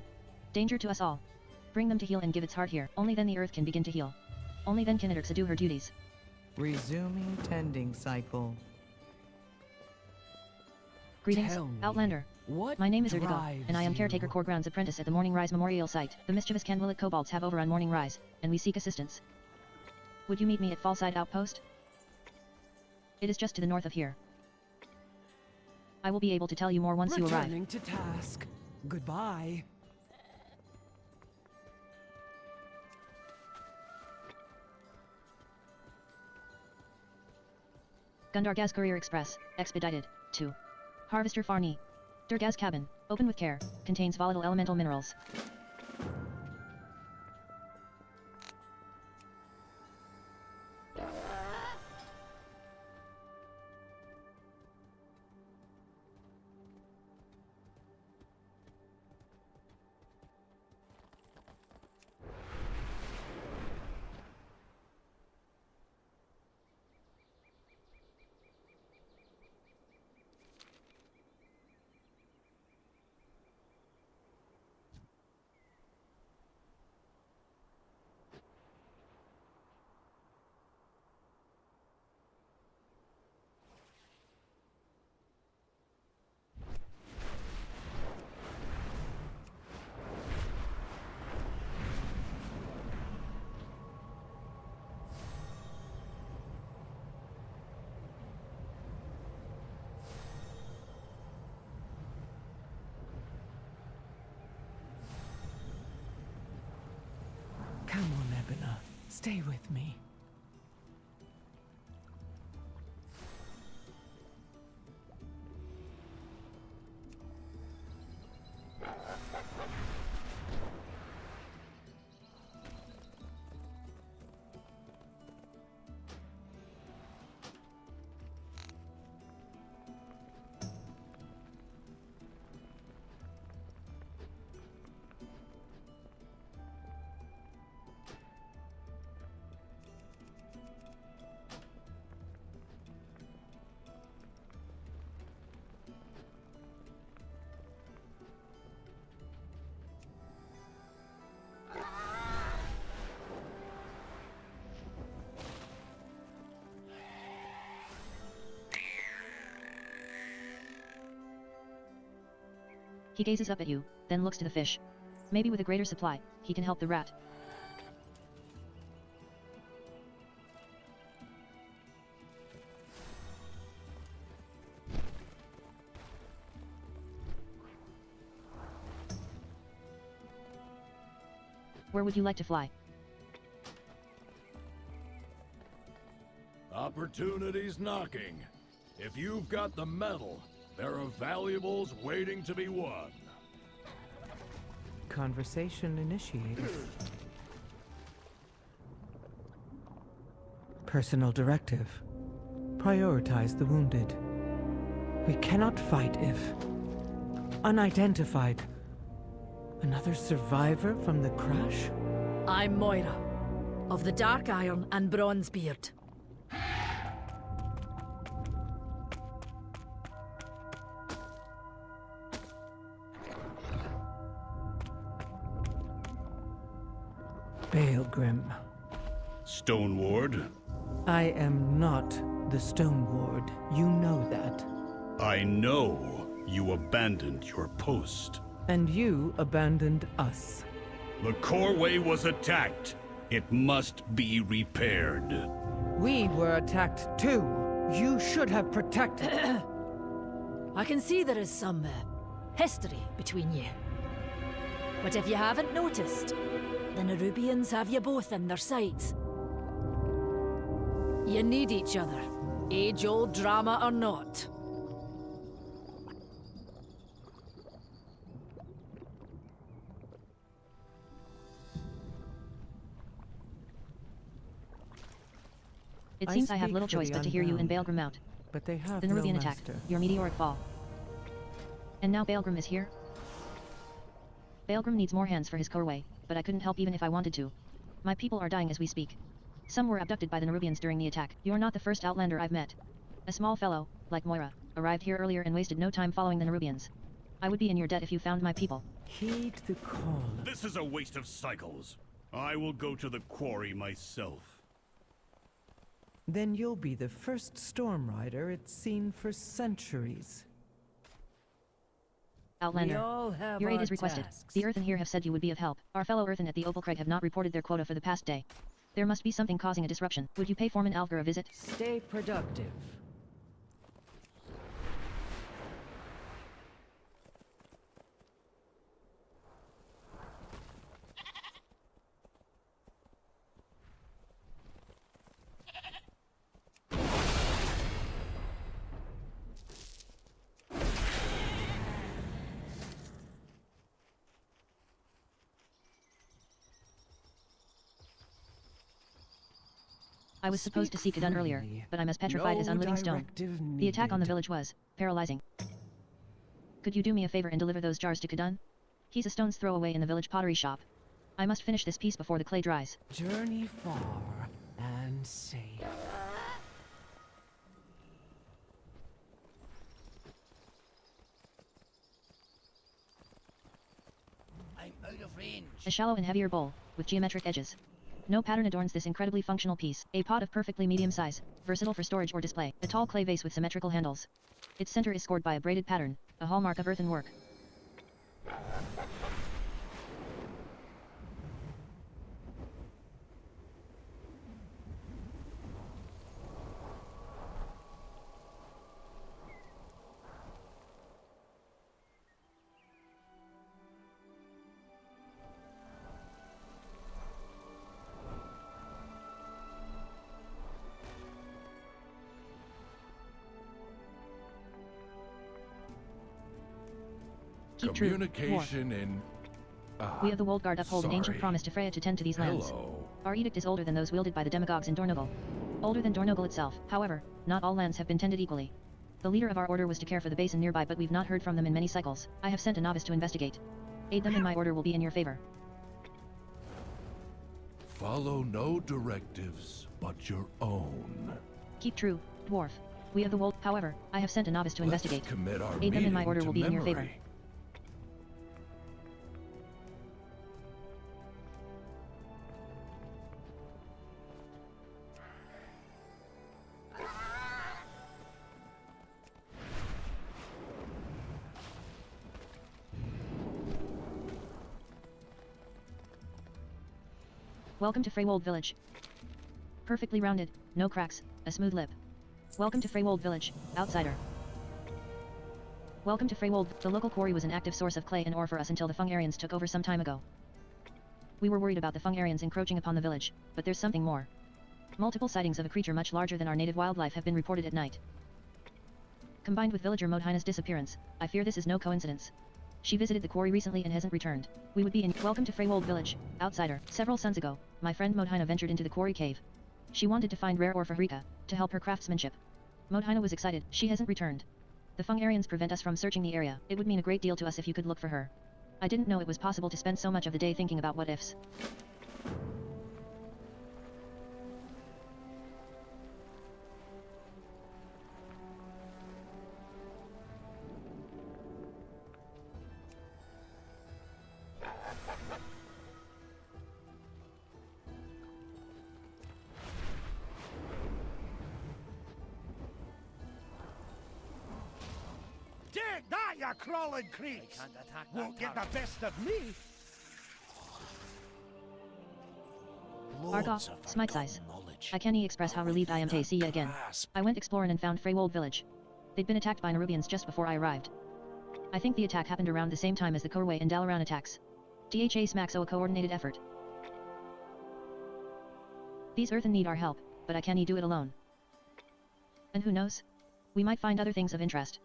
Danger to us all. Bring them to heal and give its heart here. Only then the earth can begin to heal. Only then can Idirxa do her duties. Resuming tending cycle. Greetings, Tell me, Outlander. what My name is Erdigal, drives and I am you? Caretaker Core Ground's apprentice at the Morning Rise Memorial Site. The mischievous Canwilit kobolds have overrun Morning Rise, and we seek assistance. Would you meet me at Fallside Outpost? It is just to the north of here. I will be able to tell you more once you arrive. Returning to task. Goodbye. Gundargaz Courier Express, expedited, to Harvester Farni. Durgaz cabin, open with care, contains volatile elemental minerals. Come on, Ebina. Stay with me. He gazes up at you, then looks to the fish. Maybe with a greater supply, he can help the rat. Where would you like to fly? Opportunity's knocking. If you've got the metal, there are valuables waiting to be won. Conversation initiated. Personal directive. Prioritize the wounded. We cannot fight if unidentified Another survivor from the crash? I'm Moira, of the Dark Iron and Bronzebeard. Baelgrim. Stoneward? I am not the Stone Ward. You know that. I know you abandoned your post. And you abandoned us. The Coreway was attacked. It must be repaired. We were attacked too. You should have protected. I can see there is some history between you. But if you haven't noticed, the Nerubians have you both in their sights. You need each other, age-old drama or not. It seems I have little choice but to hear you and Baelgrim out. But they have The no Nerubian attack, master. your meteoric fall. And now Baelgrim is here? Baelgrim needs more hands for his Coreway, but I couldn't help even if I wanted to. My people are dying as we speak. Some were abducted by the Nerubians during the attack. You're not the first Outlander I've met. A small fellow, like Moira, arrived here earlier and wasted no time following the Nerubians. I would be in your debt if you found my people. Heed the call. This is a waste of cycles. I will go to the quarry myself. Then you'll be the first Storm Rider it's seen for centuries. Outlander, We all have your aid our is requested. tasks. The Earthen here have said you would be of help. Our fellow Earthen at the Opal Crag have not reported their quota for the past day. There must be something causing a disruption. Would you pay Foreman Alfgar a visit? Stay productive. I was supposed to seek it done earlier, but I'm as petrified as unliving stone. The attack on the village was paralyzing. Could you do me a favor and deliver those jars to Kadun? He's a stone's throw away in the village pottery shop. I must finish this piece before the clay dries. Journey far and safe. I'm out of range. A shallow and heavier bowl, with geometric edges. No pattern adorns this incredibly functional piece. A pot of perfectly medium size, versatile for storage or display. A tall clay vase with symmetrical handles. Its center is scored by a braided pattern, a hallmark of earthen work. Keep true, Communication in... We of the Wold Guard uphold an ancient sorry. promise to Freya to tend to these lands. Hello. Our edict is older than those wielded by the demagogues in Dornogal. Older than Dornogal itself, however, not all lands have been tended equally. The leader of our order was to care for the basin nearby, but we've not heard from them in many cycles. I have sent a novice to investigate. Aid them and my order will be in your favor. Follow no directives but your own. Keep true, dwarf. We of the Wold, however, I have sent a novice to Let's investigate. commit our Aid them and my meeting order to will be in your favor. memory. Welcome to Freywold Village. Perfectly rounded, no cracks, a smooth lip. Welcome to Freywold Village, outsider. Welcome to Freywold. The local quarry was an active source of clay and ore for us until the Fungarians took over some time ago. We were worried about the Fungarians encroaching upon the village, but there's something more. Multiple sightings of a creature much larger than our native wildlife have been reported at night. Combined with villager Modhina's disappearance, I fear this is no coincidence. She visited the quarry recently and hasn't returned. We would be in... Welcome to Freywold Village, outsider. Several suns ago, my friend Modhina ventured into the quarry cave. She wanted to find rare ore for Hrika, to help her craftsmanship. Modhina was excited. She hasn't returned. The Fungarians prevent us from searching the area. It would mean a great deal to us if you could look for her. I didn't know it was possible to spend so much of the day thinking about what ifs. Take that, you crawling creeps! Won't get the best of me! Argoth, Smite's eyes. I can't express how relieved I am to see you again. I went exploring and found Freywold village. They'd been attacked by Nerubians just before I arrived. I think the attack happened around the same time as the Korway and Dalaran attacks. DHA smacks owe a coordinated effort. These Earthen need our help, but I can't do it alone. And who knows? We might find other things of interest.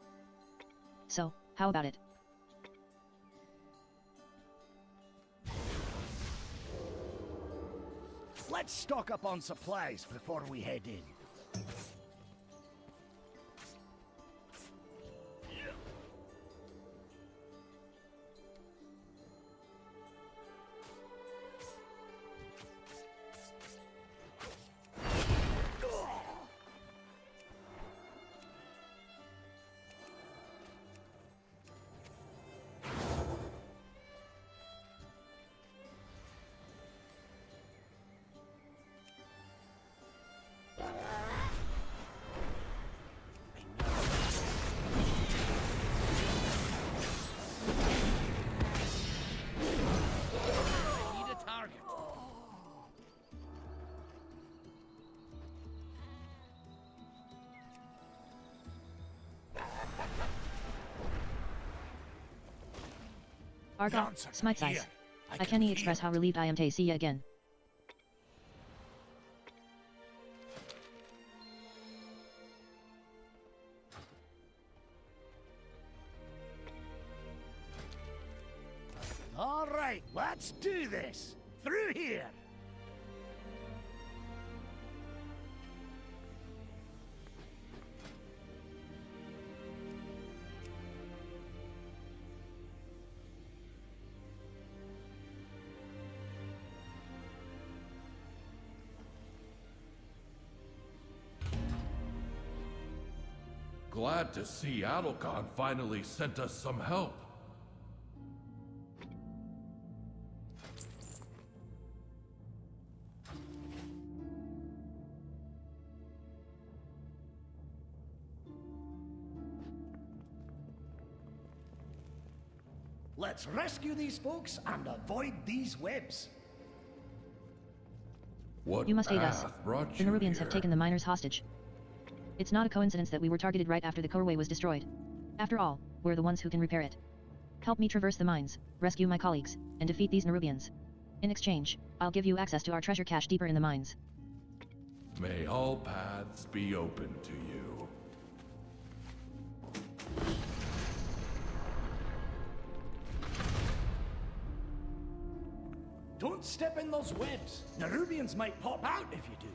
So, how about it? Let's stock up on supplies before we head in. Argoth, Smite's eyes. I can't express how relieved I am to see you again. All right, let's do this. Through here. Glad to see Adalcon finally sent us some help. Let's rescue these folks and avoid these webs. What You must aid us. brought The you Nerubians here? have taken the miners hostage. It's not a coincidence that we were targeted right after the Korway was destroyed. After all, we're the ones who can repair it. Help me traverse the mines, rescue my colleagues, and defeat these Nerubians. In exchange, I'll give you access to our treasure cache deeper in the mines. May all paths be open to you. Don't step in those webs. Nerubians might pop out if you do.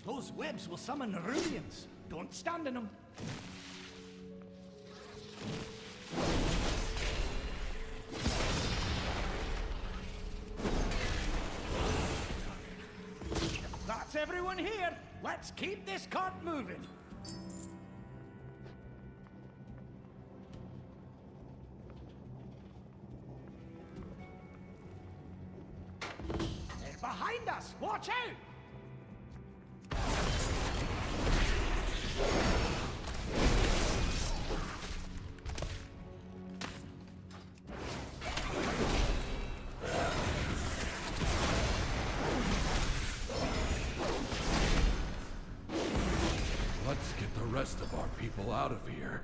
Those webs will summon Nerubians. Don't stand in them. That's everyone here. Let's keep this cart moving. They're behind us. Watch out! Let's get the rest of our people out of here.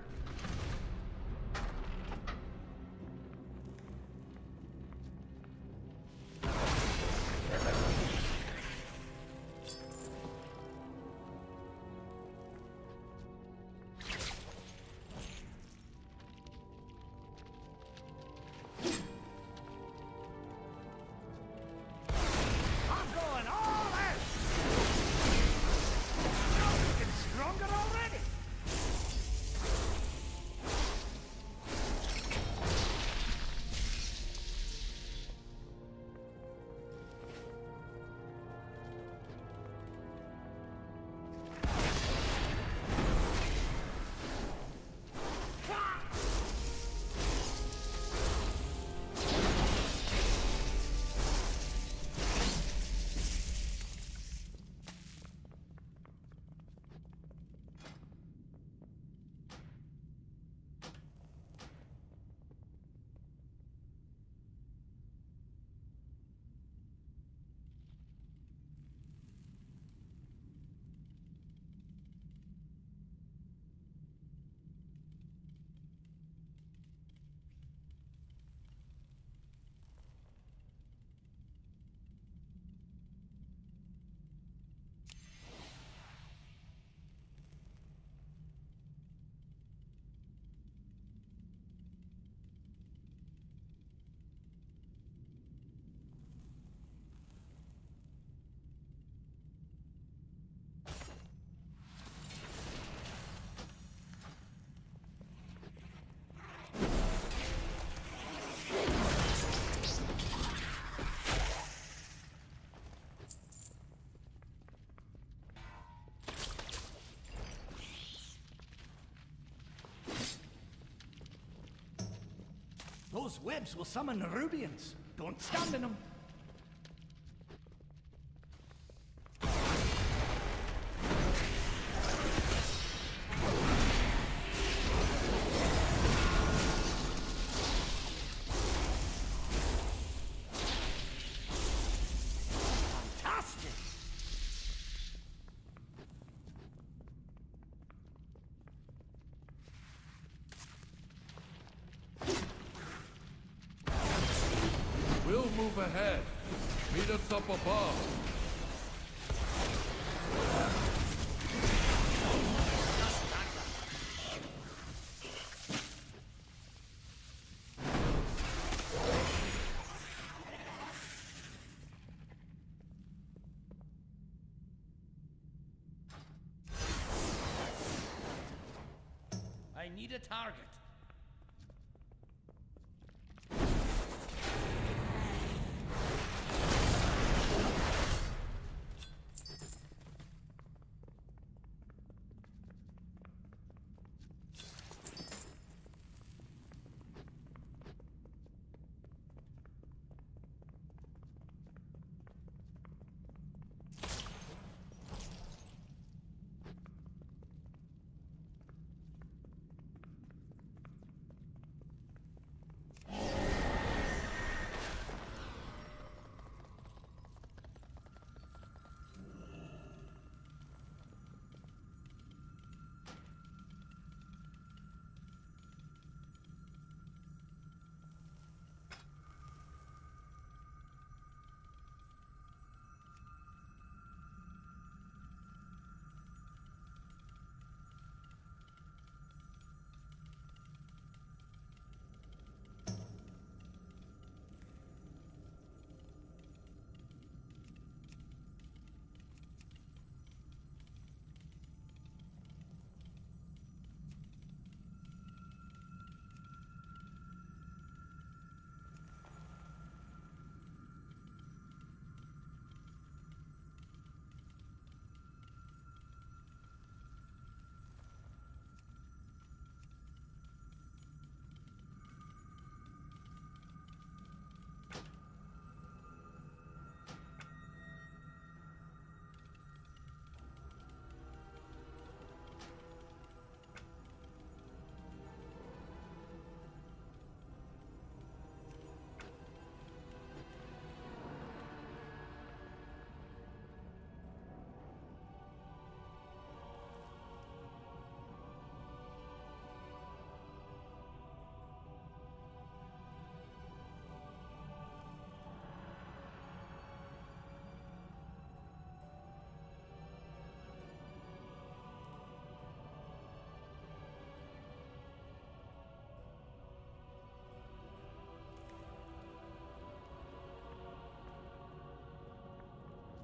Those webs will summon Nerubians. Don't stand in them. Fantastic! We'll move ahead. Meet us up above. I need a target.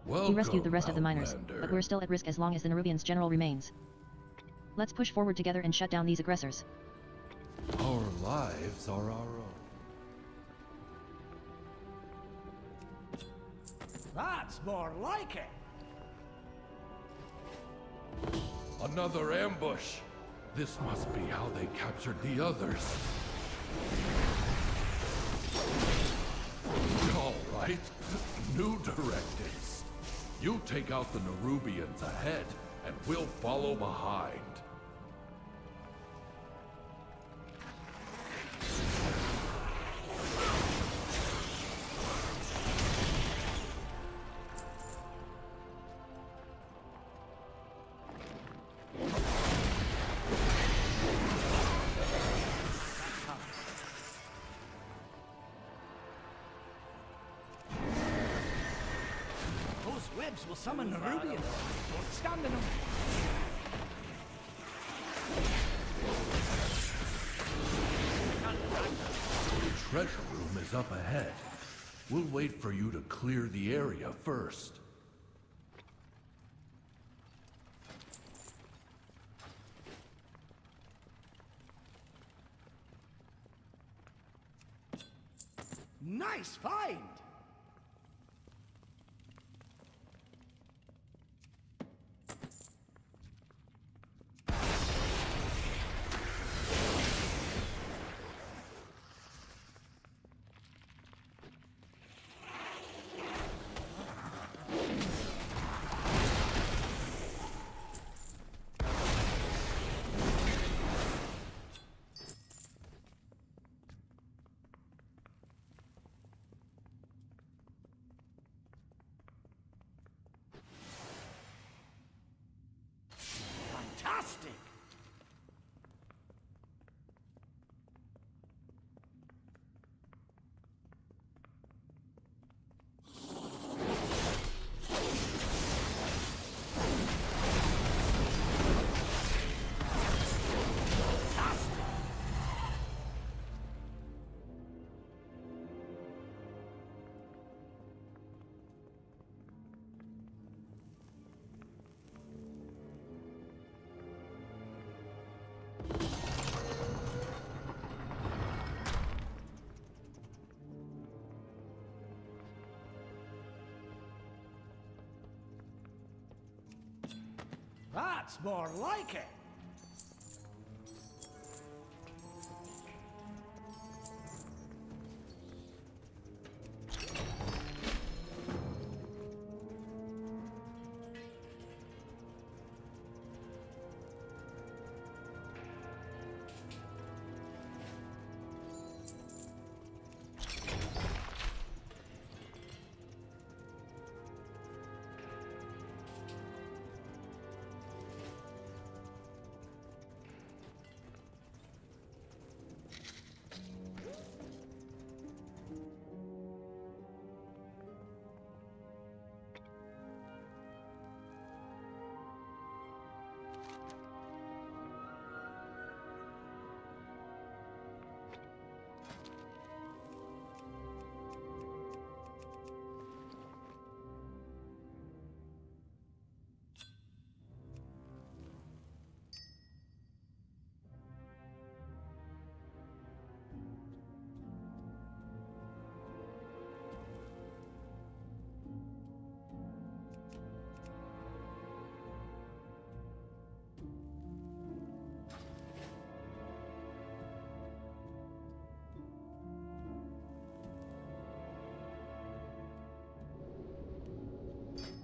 We rescued the rest of the miners, but we're still at risk as long as the Nerubians' general remains. Let's push forward together and shut down these aggressors. Our lives are our own. That's more like it! Another ambush! This must be how they captured the others. All right, new directives. You take out the Nerubians ahead, and we'll follow behind. Webs will summon Nerubians. Don't stand in them. The treasure room is up ahead. We'll wait for you to clear the area first. Nice find! That's more like it!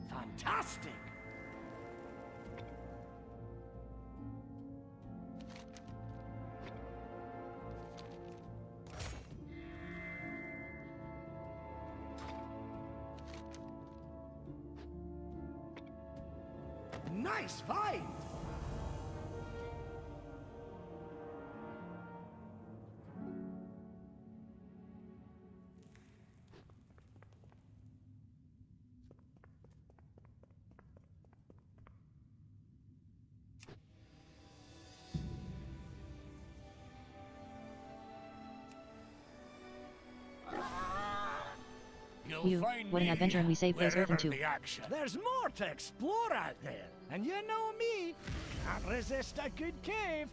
Fantastic! Nice fight! You, what an adventure, and we saved those Earthen too. The action. There's more to explore out there. And you know me, can't resist a good cave.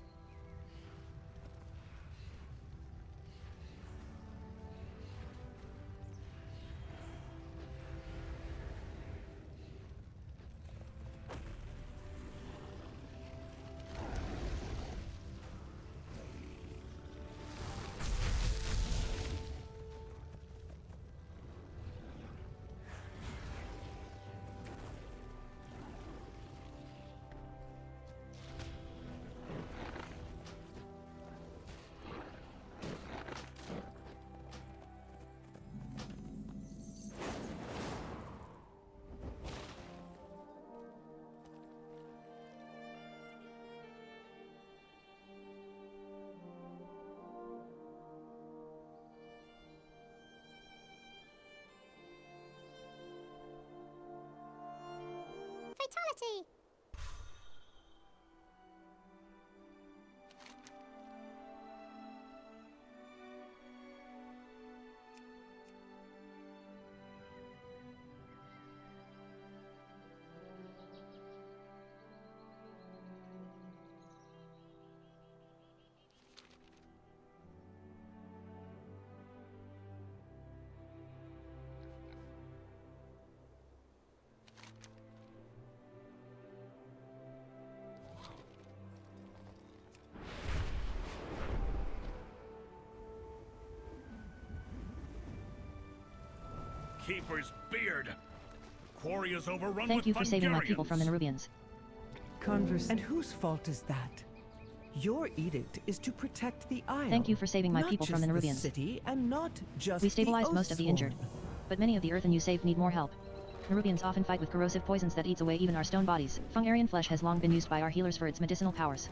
Fatality! Keeper's beard. Quarry is overrun Thank with you for saving my Fungarians. people from the Nerubians. And whose fault is that? Your edict is to protect the Isle. Thank you for saving my not people from just the Nerubians. City, and not just We stabilized the most of the Oathsworn. injured, but many of the Earthen you saved need more help. Nerubians often fight with corrosive poisons that eats away even our stone bodies. Fungarian flesh has long been used by our healers for its medicinal powers.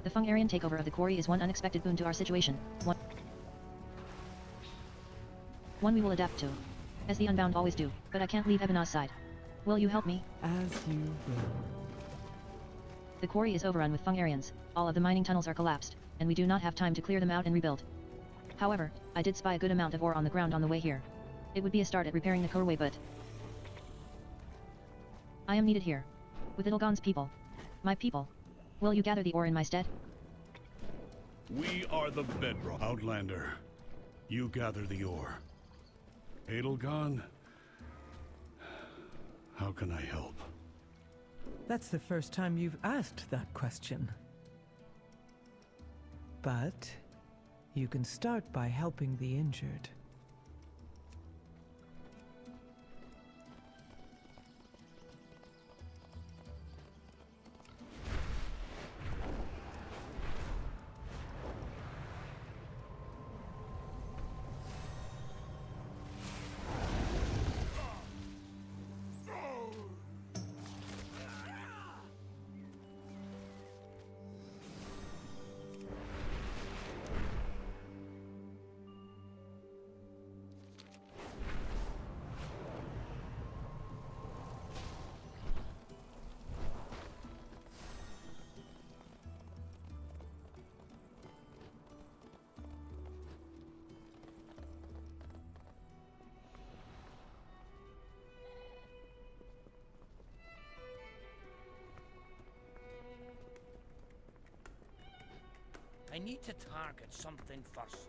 The Fungarian takeover of the quarry is one unexpected boon to our situation. One we will adapt to. As the Unbound always do, but I can't leave Ebena's side. Will you help me? As you will. The quarry is overrun with Fungarians, all of the mining tunnels are collapsed, and we do not have time to clear them out and rebuild. However, I did spy a good amount of ore on the ground on the way here. It would be a start at repairing the Korway, but I am needed here. With Idilgon's people. My people. Will you gather the ore in my stead? We are the bedrock. Outlander, you gather the ore. Edelgon, how can I help? That's the first time you've asked that question. But you can start by helping the injured. I need to target something first.